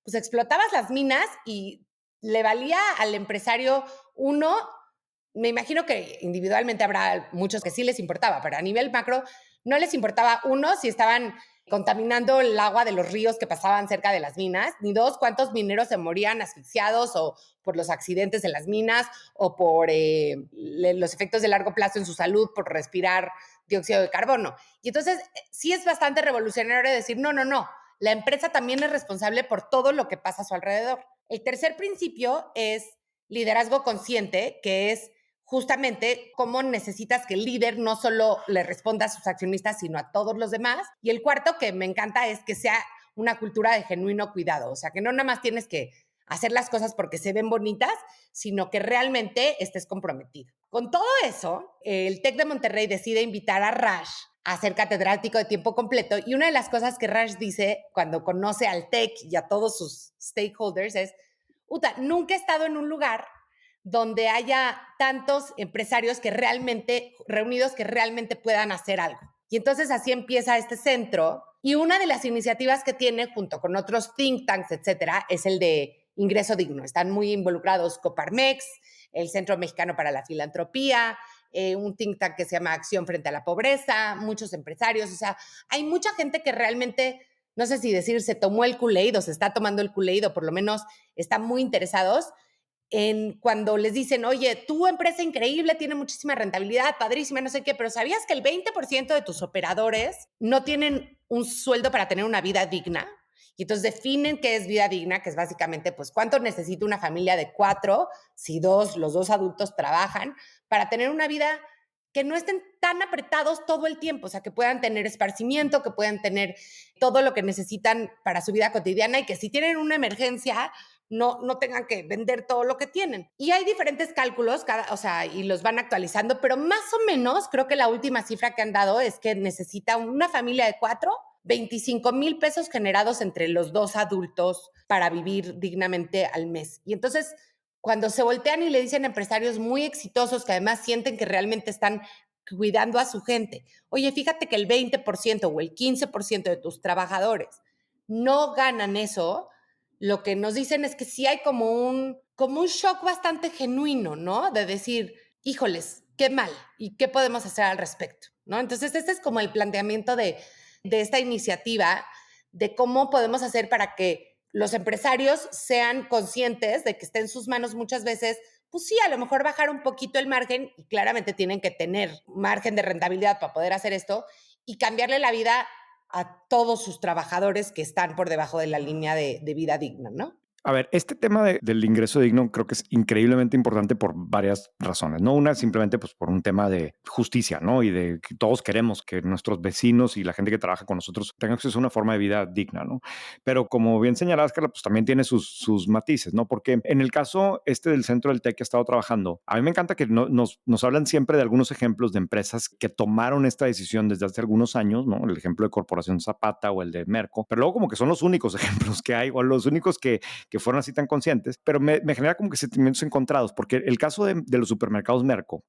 pues explotabas las minas y le valía al empresario uno, me imagino que individualmente habrá muchos que sí les importaba, pero a nivel macro no les importaba, uno, si estaban contaminando el agua de los ríos que pasaban cerca de las minas, ni dos, cuántos mineros se morían asfixiados o por los accidentes en las minas o por los efectos de largo plazo en su salud por respirar dióxido de carbono. Y entonces sí es bastante revolucionario decir, no, no, no, la empresa también es responsable por todo lo que pasa a su alrededor. El tercer principio es liderazgo consciente, que es justamente cómo necesitas que el líder no solo le responda a sus accionistas, sino a todos los demás. Y el cuarto que me encanta es que sea una cultura de genuino cuidado, o sea, que no nada más tienes que hacer las cosas porque se ven bonitas, sino que realmente estés comprometido. Con todo eso, el TEC de Monterrey decide invitar a Raj a ser catedrático de tiempo completo y una de las cosas que Raj dice cuando conoce al TEC y a todos sus stakeholders es, Uta, nunca he estado en un lugar donde haya tantos empresarios que realmente, reunidos que realmente puedan hacer algo. Y entonces así empieza este centro y una de las iniciativas que tiene junto con otros think tanks, etcétera, es el de ingreso digno. Están muy involucrados Coparmex, el Centro Mexicano para la Filantropía, un think tank que se llama Acción Frente a la Pobreza, muchos empresarios, o sea, hay mucha gente que realmente, no sé si decir se tomó el Kool-Aid o se está tomando el Kool-Aid o por lo menos están muy interesados en cuando les dicen, oye, tu empresa increíble, tiene muchísima rentabilidad, padrísima, no sé qué, pero ¿sabías que el 20% de tus operadores no tienen un sueldo para tener una vida digna? Y entonces definen qué es vida digna, que es básicamente, pues, cuánto necesita una familia de 4, si los dos adultos trabajan, para tener una vida que no estén tan apretados todo el tiempo, o sea, que puedan tener esparcimiento, que puedan tener todo lo que necesitan para su vida cotidiana y que si tienen una emergencia, no tengan que vender todo lo que tienen. Y hay diferentes cálculos, o sea, y los van actualizando, pero más o menos creo que la última cifra que han dado es que necesita una familia de 4, 25,000 pesos generados entre los dos adultos para vivir dignamente al mes. Y entonces, cuando se voltean y le dicen a empresarios muy exitosos que además sienten que realmente están cuidando a su gente, oye, fíjate que el 20% o el 15% de tus trabajadores no ganan eso, lo que nos dicen es que sí hay como un shock bastante genuino, ¿no? De decir, híjoles, qué mal y qué podemos hacer al respecto, ¿no? Entonces, este es como el planteamiento de esta iniciativa, de cómo podemos hacer para que los empresarios sean conscientes de que esté en sus manos muchas veces, pues sí, a lo mejor bajar un poquito el margen y claramente tienen que tener margen de rentabilidad para poder hacer esto y cambiarle la vida a todos sus trabajadores que están por debajo de la línea de vida digna, ¿no? A ver, este tema del ingreso digno creo que es increíblemente importante por varias razones, ¿no? Una, simplemente pues por un tema de justicia, ¿no? Y de que todos queremos que nuestros vecinos y la gente que trabaja con nosotros tengan acceso a una forma de vida digna, ¿no? Pero como bien señalabas, Carla, pues también tiene sus matices, ¿no? Porque en el caso del centro del TEC que he estado trabajando, a mí me encanta que nos hablan siempre de algunos ejemplos de empresas que tomaron esta decisión desde hace algunos años, ¿no? El ejemplo de Corporación Zapata o el de Merco, pero luego como que son los únicos ejemplos que hay o los únicos que fueron así tan conscientes, pero me genera como que sentimientos encontrados, porque el caso de los supermercados Merco,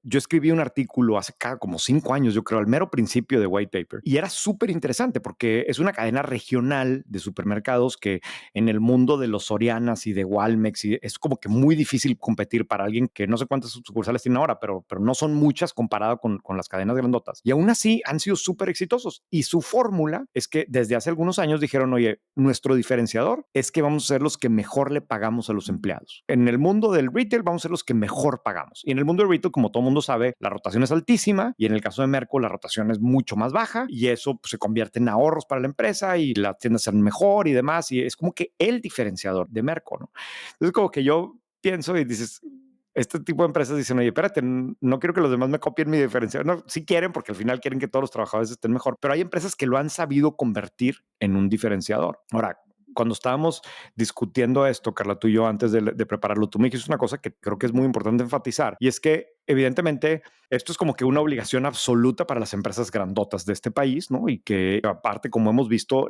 yo escribí un artículo hace como 5 años, yo creo, al mero principio de White Paper, y era súper interesante porque es una cadena regional de supermercados que en el mundo de los Sorianas y de Walmex es como que muy difícil competir para alguien que no sé cuántas sucursales tiene ahora, pero no son muchas comparado con las cadenas grandotas. Y aún así han sido súper exitosos. Y su fórmula es que desde hace algunos años dijeron, oye, nuestro diferenciador es que vamos a ser los que mejor le pagamos a los empleados. En el mundo del retail vamos a ser los que mejor pagamos. Y en el mundo del retail, como todo mundo sabe, la rotación es altísima y en el caso de Merco la rotación es mucho más baja y eso pues, se convierte en ahorros para la empresa y las tiendas sean mejor y demás. Y es como que el diferenciador de Merco, ¿no? Entonces como que yo pienso y dices, este tipo de empresas dicen, oye, espérate, no quiero que los demás me copien mi diferenciador. No, sí quieren, porque al final quieren que todos los trabajadores estén mejor, pero hay empresas que lo han sabido convertir en un diferenciador. Ahora, cuando estábamos discutiendo esto, Carla, tú y yo, antes de prepararlo, tú me dijiste una cosa que creo que es muy importante enfatizar, y es que evidentemente esto es como que una obligación absoluta para las empresas grandotas de este país, ¿no? Y que aparte, como hemos visto,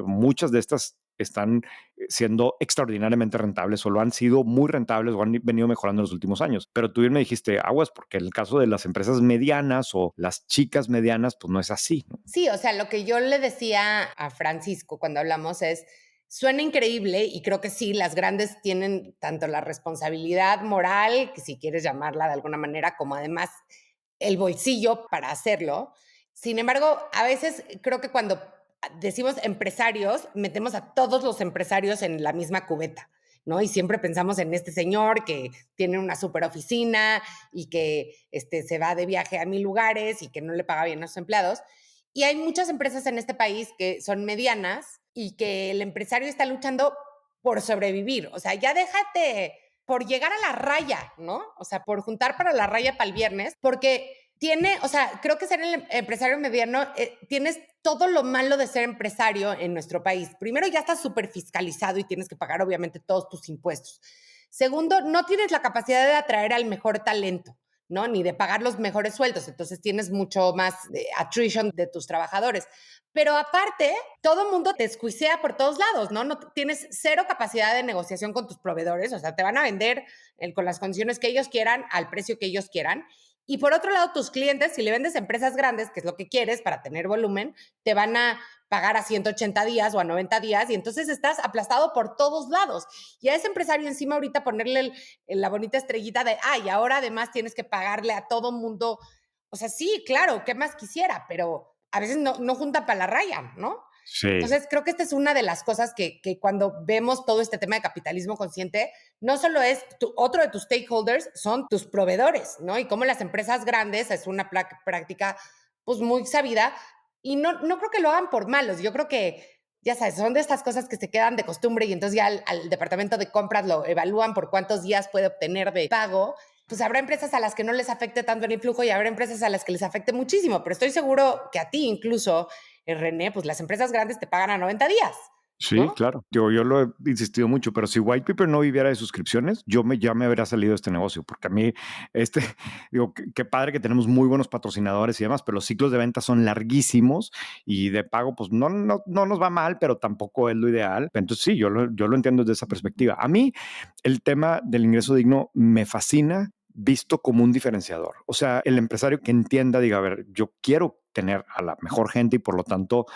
muchas de estas están siendo extraordinariamente rentables o lo han sido muy rentables o han venido mejorando en los últimos años. Pero tú bien me dijiste, aguas, porque en el caso de las empresas medianas o las chicas medianas, pues no es así, ¿no? Sí, o sea, lo que yo le decía a Francisco cuando hablamos es, suena increíble y creo que sí, las grandes tienen tanto la responsabilidad moral, que si quieres llamarla de alguna manera, como además el bolsillo para hacerlo. Sin embargo, a veces creo que cuando decimos empresarios, metemos a todos los empresarios en la misma cubeta, ¿no? Y siempre pensamos en este señor que tiene una super oficina y que se va de viaje a 1000 lugares y que no le paga bien a sus empleados. Y hay muchas empresas en este país que son medianas y que el empresario está luchando por sobrevivir. O sea, ya déjate por llegar a la raya, ¿no? O sea, por juntar para la raya para el viernes, porque o sea, creo que ser el empresario mediano, tienes todo lo malo de ser empresario en nuestro país. Primero, ya estás súper fiscalizado y tienes que pagar obviamente todos tus impuestos. Segundo, no tienes la capacidad de atraer al mejor talento, ¿no? Ni de pagar los mejores sueldos. Entonces tienes mucho más de attrition de tus trabajadores. Pero aparte, todo el mundo te escuicea por todos lados, ¿no? No tienes cero capacidad de negociación con tus proveedores, o sea, te van a vender con las condiciones que ellos quieran, al precio que ellos quieran. Y por otro lado, tus clientes, si le vendes a empresas grandes, que es lo que quieres para tener volumen, te van a pagar a 180 días o a 90 días y entonces estás aplastado por todos lados. Y a ese empresario encima ahorita ponerle la bonita estrellita de, y ahora además tienes que pagarle a todo mundo. O sea, sí, claro, ¿qué más quisiera? Pero a veces no junta para la raya, ¿no? Sí. Entonces, creo que esta es una de las cosas que cuando vemos todo este tema de capitalismo consciente, no solo es otro de tus stakeholders, son tus proveedores, ¿no? Y como las empresas grandes, es una práctica pues muy sabida, y no creo que lo hagan por malos, yo creo que, ya sabes, son de estas cosas que se quedan de costumbre y entonces ya al departamento de compras lo evalúan por cuántos días puede obtener de pago. Pues habrá empresas a las que no les afecte tanto el influjo y habrá empresas a las que les afecte muchísimo, pero estoy seguro que a ti incluso, René, pues las empresas grandes te pagan a 90 días, Sí, ¿no? claro. Yo lo he insistido mucho, pero si White Paper no viviera de suscripciones, ya me habría salido de este negocio, porque a mí, este, digo, qué padre que tenemos muy buenos patrocinadores y demás, pero los ciclos de venta son larguísimos y de pago, pues no nos va mal, pero tampoco es lo ideal. Entonces, sí, yo lo entiendo desde esa perspectiva. A mí, el tema del ingreso digno me fascina visto como un diferenciador. O sea, el empresario que entienda, diga, a ver, yo quiero tener a la mejor gente y por lo tanto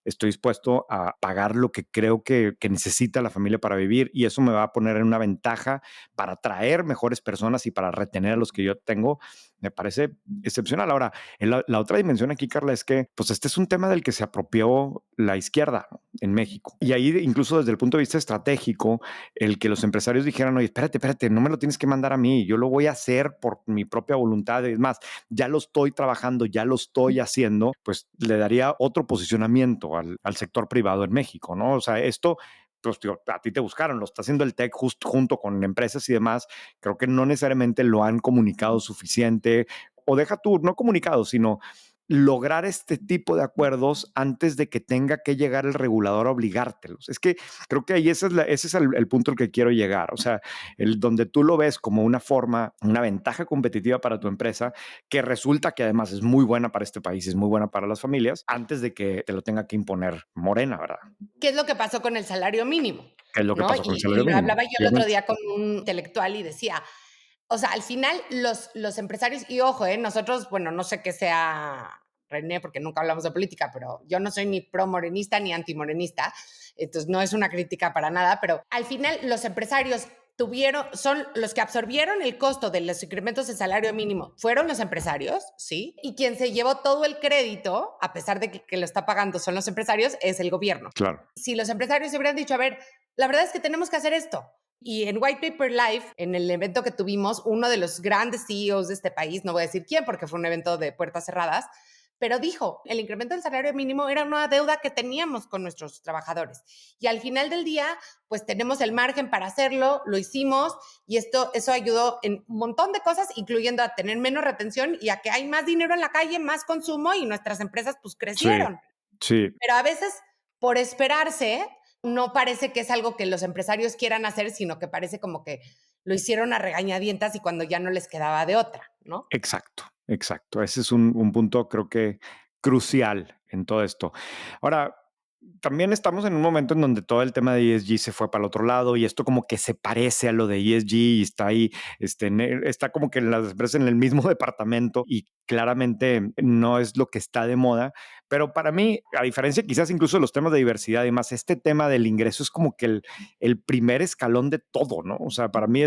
estoy dispuesto a pagar lo que creo que necesita la familia para vivir y eso me va a poner en una ventaja para atraer mejores personas y para retener a los que yo tengo. Me parece excepcional. Ahora, la otra dimensión aquí, Carla, es que pues este es un tema del que se apropió la izquierda, ¿no?, en México. Y ahí, incluso desde el punto de vista estratégico, el que los empresarios dijeran, oye, espérate, no me lo tienes que mandar a mí, yo lo voy a hacer por mi propia voluntad. Es más, ya lo estoy trabajando, ya lo estoy haciendo, pues le daría otro posicionamiento al sector privado en México, ¿no? O sea, esto pues digo, a ti te buscaron, lo está haciendo el tech junto con empresas y demás. Creo que no necesariamente lo han comunicado suficiente, o deja tú, no comunicado, sino lograr este tipo de acuerdos antes de que tenga que llegar el regulador a obligártelos. Es que creo que ahí ese es el punto al que quiero llegar. O sea, donde tú lo ves como una forma, una ventaja competitiva para tu empresa, que resulta que además es muy buena para este país, es muy buena para las familias, antes de que te lo tenga que imponer Morena, ¿verdad? ¿Qué es lo que pasó con el salario mínimo? Que es lo que ¿No? pasó con el salario Y lo mínimo, hablaba yo el otro obviamente. día con un intelectual y decía, o sea, al final los empresarios, y ojo, nosotros, bueno, no sé qué sea René, porque nunca hablamos de política, pero yo no soy ni pro morenista ni anti morenista, entonces no es una crítica para nada, pero al final los empresarios son los que absorbieron el costo de los incrementos de salario mínimo, fueron los empresarios, ¿sí? Y quien se llevó todo el crédito, a pesar de que lo está pagando son los empresarios, es el gobierno. Claro. Si los empresarios se hubieran dicho, a ver, la verdad es que tenemos que hacer esto. Y en White Paper Live, en el evento que tuvimos, uno de los grandes CEOs de este país, no voy a decir quién porque fue un evento de puertas cerradas, pero dijo, el incremento del salario mínimo era una deuda que teníamos con nuestros trabajadores. Y al final del día, pues tenemos el margen para hacerlo, lo hicimos y eso ayudó en un montón de cosas, incluyendo a tener menos retención y a que hay más dinero en la calle, más consumo y nuestras empresas pues Sí, crecieron. sí. Pero a veces, por esperarse, no parece que es algo que los empresarios quieran hacer, sino que parece como que lo hicieron a regañadientas y cuando ya no les quedaba de otra, ¿no? Exacto, exacto. Ese es un punto, creo que crucial en todo esto. Ahora, también estamos en un momento en donde todo el tema de ESG se fue para el otro lado y esto como que se parece a lo de ESG y está ahí, está como que las empresas en el mismo departamento y claramente no es lo que está de moda. Pero para mí, a diferencia quizás incluso de los temas de diversidad y demás, este tema del ingreso es como que el primer escalón de todo, ¿no? O sea, para mí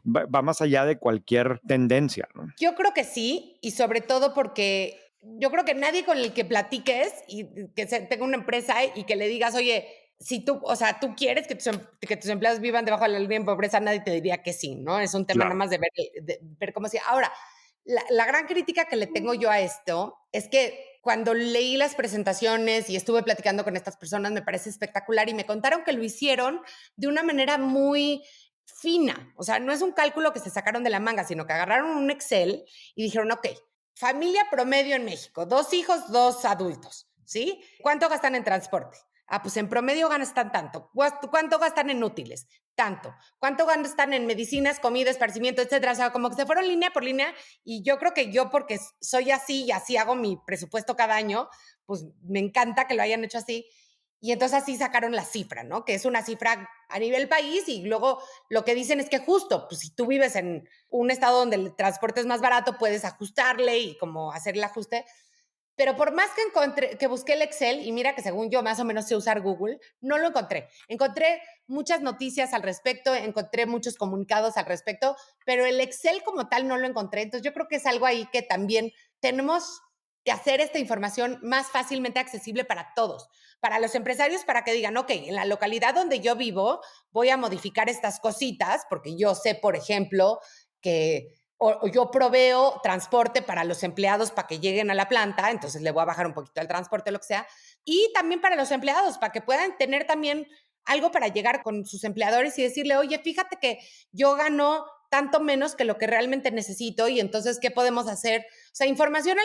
va más allá de cualquier tendencia, ¿no? Yo creo que sí, y sobre todo porque yo creo que nadie con el que platiques y que tenga una empresa y que le digas, oye, si tú, o sea, tú quieres que tus empleados vivan debajo de la línea de pobreza, nadie te diría que sí, ¿no? Es un tema nada Claro. más de ver cómo se... Ahora, la gran crítica que le tengo yo a esto es que cuando leí las presentaciones y estuve platicando con estas personas, me parece espectacular y me contaron que lo hicieron de una manera muy fina. O sea, no es un cálculo que se sacaron de la manga, sino que agarraron un Excel y dijeron, ok, familia promedio en México, 2 hijos, 2 adultos, ¿sí? ¿Cuánto gastan en transporte? Ah, pues en promedio gastan tanto. ¿Cuánto gastan en útiles? Tanto. ¿Cuánto gastan en medicinas, comida, esparcimiento, etcétera? O sea, como que se fueron línea por línea y yo creo que yo, porque soy así y así hago mi presupuesto cada año, pues me encanta que lo hayan hecho así. Y entonces así sacaron la cifra, ¿no? Que es una cifra a nivel país y luego lo que dicen es que justo, pues si tú vives en un estado donde el transporte es más barato, puedes ajustarle y como hacer el ajuste. Pero por más que busqué el Excel, y mira que según yo más o menos sé usar Google, no lo encontré. Encontré muchas noticias al respecto, encontré muchos comunicados al respecto, pero el Excel como tal no lo encontré. Entonces yo creo que es algo ahí que también tenemos que hacer esta información más fácilmente accesible para todos, para los empresarios, para que digan, ok, en la localidad donde yo vivo voy a modificar estas cositas, porque yo sé, por ejemplo, que o yo proveo transporte para los empleados para que lleguen a la planta, entonces le voy a bajar un poquito el transporte, lo que sea, y también para los empleados, para que puedan tener también algo para llegar con sus empleadores y decirle, oye, fíjate que yo gano tanto menos que lo que realmente necesito y entonces, ¿qué podemos hacer? O sea, información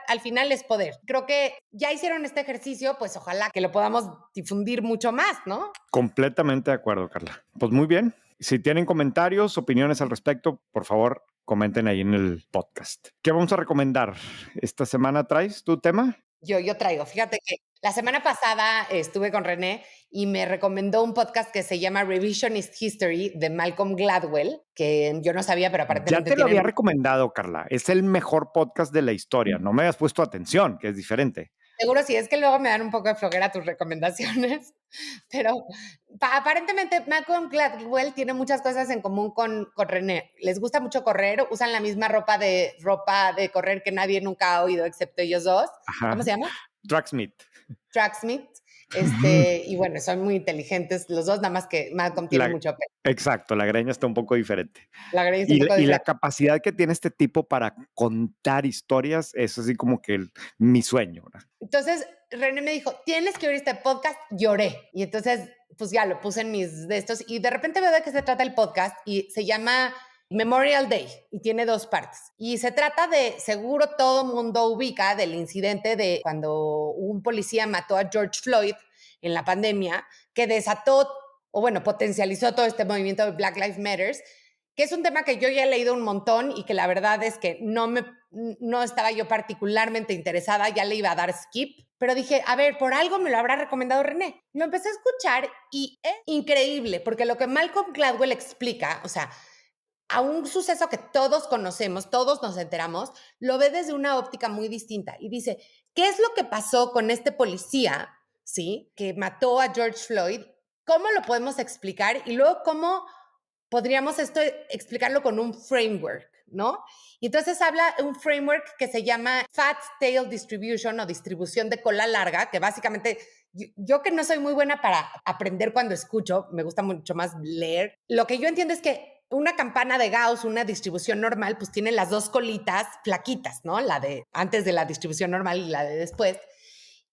al final es poder. Creo que ya hicieron este ejercicio, pues ojalá que lo podamos difundir mucho más, ¿no? Completamente de acuerdo, Carla. Pues muy bien. Si tienen comentarios, opiniones al respecto, por favor, comenten ahí en el podcast. ¿Qué vamos a recomendar? ¿Esta semana traes tu tema? Yo traigo, fíjate que la semana pasada estuve con René y me recomendó un podcast que se llama Revisionist History de Malcolm Gladwell, que yo no sabía, pero Ya aparentemente te lo había tienen... recomendado, Carla. Es el mejor podcast de la historia. No me has puesto atención, que es diferente. Seguro sí, es que luego me dan un poco de flojera tus recomendaciones, pero aparentemente Malcolm Gladwell tiene muchas cosas en común con René. Les gusta mucho correr, usan la misma ropa de correr que nadie nunca ha oído excepto ellos dos. Ajá. ¿Cómo se llama? Tracksmith. Tracksmith. Y bueno, son muy inteligentes los dos, nada más que Malcolm tiene La mucho pelo. exacto, la greña está un poco diferente. La greña es un poco Y la diferente. capacidad que tiene este tipo para contar historias es así como que mi sueño, ¿verdad? Entonces, René me dijo, tienes que oír este podcast, lloré. Y entonces, pues ya lo puse en mis de estos y de repente veo de qué se trata el podcast y se llama Memorial Day y tiene dos partes. Y se trata de, seguro todo mundo ubica del incidente de cuando un policía mató a George Floyd en la pandemia, que desató o bueno, potencializó todo este movimiento de Black Lives Matter, que es un tema que yo ya he leído un montón y que la verdad es que no estaba yo particularmente interesada, ya le iba a dar skip, pero dije, a ver, por algo me lo habrá recomendado René. Lo empecé a escuchar y es increíble, porque lo que Malcolm Gladwell explica, o sea, a un suceso que todos conocemos, todos nos enteramos, lo ve desde una óptica muy distinta y dice, ¿qué es lo que pasó con este policía, sí, que mató a George Floyd? ¿Cómo lo podemos explicar? Y luego, ¿cómo podríamos esto explicarlo con un framework, ¿no? Y entonces habla de un framework que se llama Fat Tail Distribution o distribución de cola larga, que básicamente yo que no soy muy buena para aprender cuando escucho, me gusta mucho más leer, lo que yo entiendo es que una campana de Gauss, una distribución normal, pues tiene las dos colitas flaquitas, ¿no? La de antes de la distribución normal y la de después.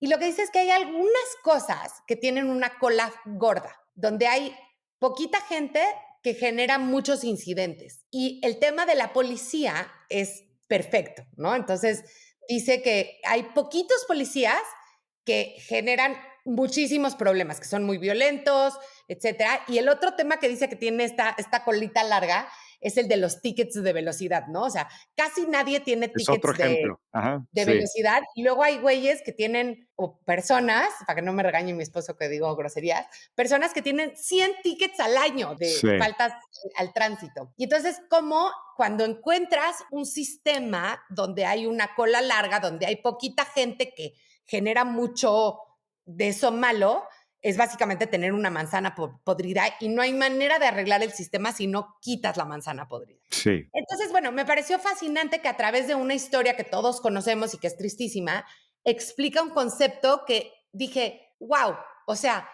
Y lo que dice es que hay algunas cosas que tienen una cola gorda, donde hay poquita gente que genera muchos incidentes. Y el tema de la policía es perfecto, ¿no? Entonces, dice que hay poquitos policías que generan muchísimos problemas, que son muy violentos, etcétera. Y el otro tema que dice que tiene esta colita larga es el de los tickets de velocidad, ¿no? O sea, casi nadie tiene Es otro tickets ejemplo. Ajá, de sí, velocidad y luego hay güeyes que tienen, o personas, para que no me regañe mi esposo que digo groserías, personas que tienen 100 tickets al año de sí. faltas al tránsito. Y entonces, como cuando encuentras un sistema donde hay una cola larga, donde hay poquita gente que genera mucho de eso malo, es básicamente tener una manzana podrida y no hay manera de arreglar el sistema si no quitas la manzana podrida. Sí, Entonces, bueno, me pareció fascinante que a través de una historia que todos conocemos y que es tristísima, explica un concepto que dije, wow, o sea,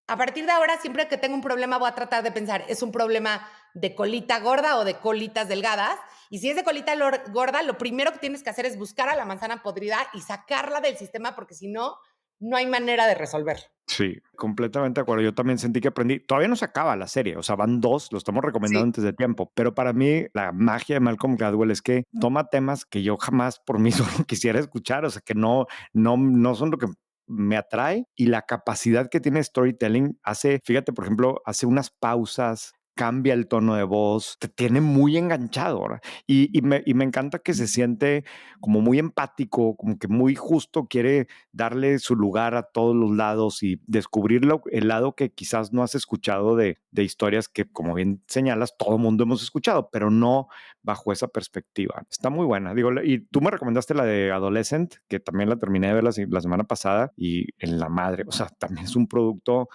a partir de ahora, siempre que tengo un problema, voy a tratar de pensar, ¿es un problema de colita gorda o de colitas delgadas? Y si es de colita gorda, lo primero que tienes que hacer es buscar a la manzana podrida y sacarla del sistema, porque si no, no hay manera de resolverlo. sí, completamente de acuerdo. Yo también sentí que aprendí. Todavía no se acaba la serie, o sea, van dos, lo estamos recomendando Sí. antes de tiempo, pero para mí la magia de Malcolm Gladwell es que toma temas que yo jamás por mí solo quisiera escuchar, o sea, que no son lo que me atrae y la capacidad que tiene storytelling hace, fíjate, por ejemplo, hace unas pausas, cambia el tono de voz, te tiene muy enganchado, ¿verdad? Y me encanta que se siente como muy empático, como que muy justo, quiere darle su lugar a todos los lados y descubrirlo, el lado que quizás no has escuchado de historias que, como bien señalas, todo mundo hemos escuchado, pero no bajo esa perspectiva. Está muy buena. Digo, y tú me recomendaste la de Adolescent, que también la terminé de ver la semana pasada y en la madre, o sea, también es un producto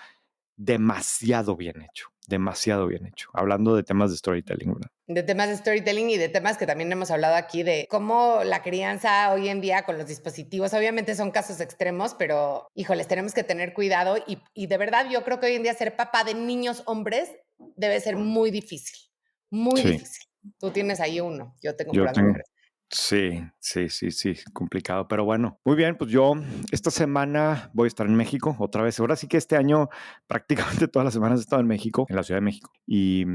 demasiado bien hecho, demasiado bien hecho. Hablando de temas de storytelling, ¿verdad? De temas de storytelling y de temas que también hemos hablado aquí de cómo la crianza hoy en día con los dispositivos, obviamente son casos extremos, pero híjoles, tenemos que tener cuidado y de verdad yo creo que hoy en día ser papá de niños hombres debe ser muy difícil, muy Sí, difícil. Tú tienes ahí uno, yo tengo yo puras tengo, mujeres. sí, sí, sí, sí, complicado, pero bueno, muy bien, pues yo esta semana voy a estar en México otra vez. Ahora sí que este año prácticamente todas las semanas he estado en México, en la Ciudad de México. Y,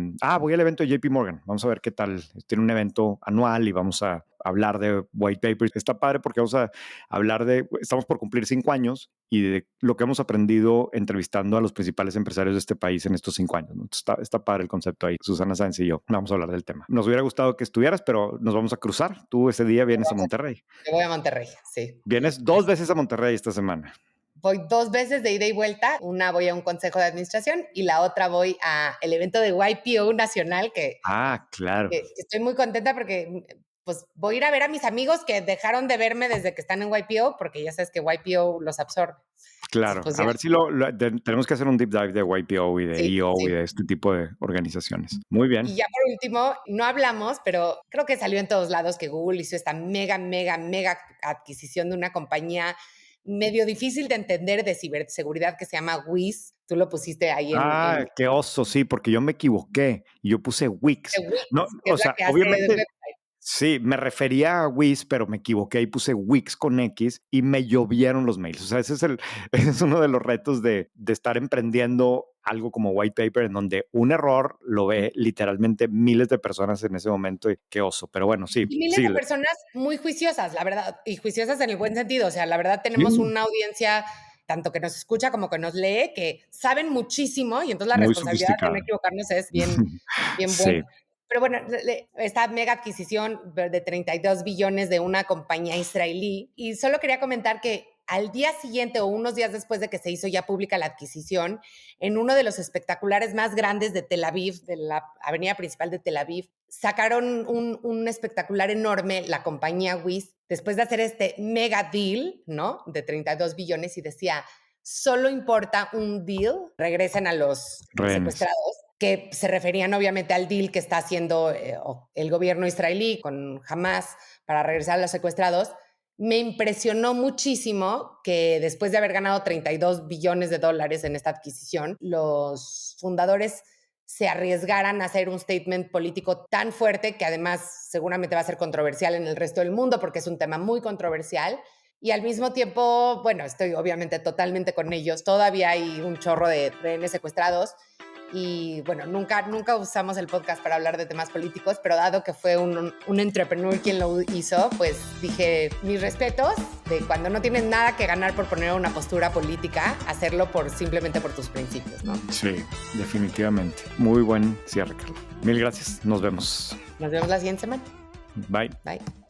voy al evento de JP Morgan. Vamos a ver qué tal. Tiene un evento anual y vamos a hablar de white papers. Está padre porque vamos a hablar estamos por cumplir 5 años y de lo que hemos aprendido entrevistando a los principales empresarios de este país en estos 5 años, ¿no? Está padre el concepto ahí. Susana Sáenz y yo vamos a hablar del tema. Nos hubiera gustado que estuvieras, pero nos vamos a cruzar. Tú ese día vienes a Monterrey. Yo voy a Monterrey, sí. Vienes 2 veces a Monterrey esta semana. Voy 2 veces de ida y vuelta. Una voy a un consejo de administración y la otra voy a el evento de YPO nacional Claro. que estoy muy contenta porque pues voy a ir a ver a mis amigos que dejaron de verme desde que están en YPO porque ya sabes que YPO los absorbe. Entonces, Claro, pues a ya. ver si tenemos que hacer un deep dive de YPO y de Sí, EO y sí. de este tipo de organizaciones. Muy bien. Y ya por último, no hablamos, pero creo que salió en todos lados que Google hizo esta mega, mega, mega adquisición de una compañía medio difícil de entender de ciberseguridad que se llama WIS. Tú lo pusiste ahí en Qué oso, sí, porque yo me equivoqué y yo puse Wix. No, Wix, que o es la sea, que hace obviamente website. sí, me refería a Wiz, pero me equivoqué y puse Wix con X y me llovieron los mails. O sea, ese es uno de los retos de estar emprendiendo algo como White Paper, en donde un error lo ve literalmente miles de personas en ese momento y qué oso. Pero bueno, sí, Y miles sí, de personas muy juiciosas, la verdad, y juiciosas en el buen sentido. O sea, la verdad tenemos sí, una audiencia tanto que nos escucha como que nos lee, que saben muchísimo y entonces la muy responsabilidad de no sofisticada. equivocarnos es bien, bien buena. Sí, Pero bueno, esta mega adquisición de 32 billones de una compañía israelí, y solo quería comentar que al día siguiente o unos días después de que se hizo ya pública la adquisición, en uno de los espectaculares más grandes de Tel Aviv, de la avenida principal de Tel Aviv, sacaron un espectacular enorme, la compañía Wiz, después de hacer este mega deal, ¿no? De 32 billones y decía, solo importa un deal, regresen a los rehenes. secuestrados, que se referían obviamente al deal que está haciendo el gobierno israelí con Hamas para regresar a los secuestrados. Me impresionó muchísimo que después de haber ganado 32 billones de dólares en esta adquisición, los fundadores se arriesgaran a hacer un statement político tan fuerte que además seguramente va a ser controversial en el resto del mundo porque es un tema muy controversial. Y al mismo tiempo, bueno, estoy obviamente totalmente con ellos. Todavía hay un chorro de rehenes secuestrados. Y bueno, nunca usamos el podcast para hablar de temas políticos, pero dado que fue un entrepreneur quien lo hizo, pues dije mis respetos de cuando no tienes nada que ganar por poner una postura política, hacerlo simplemente por tus principios, ¿no? Sí, definitivamente. Muy buen cierre, Carla. Mil gracias. Nos vemos. Nos vemos la siguiente semana. Bye. Bye.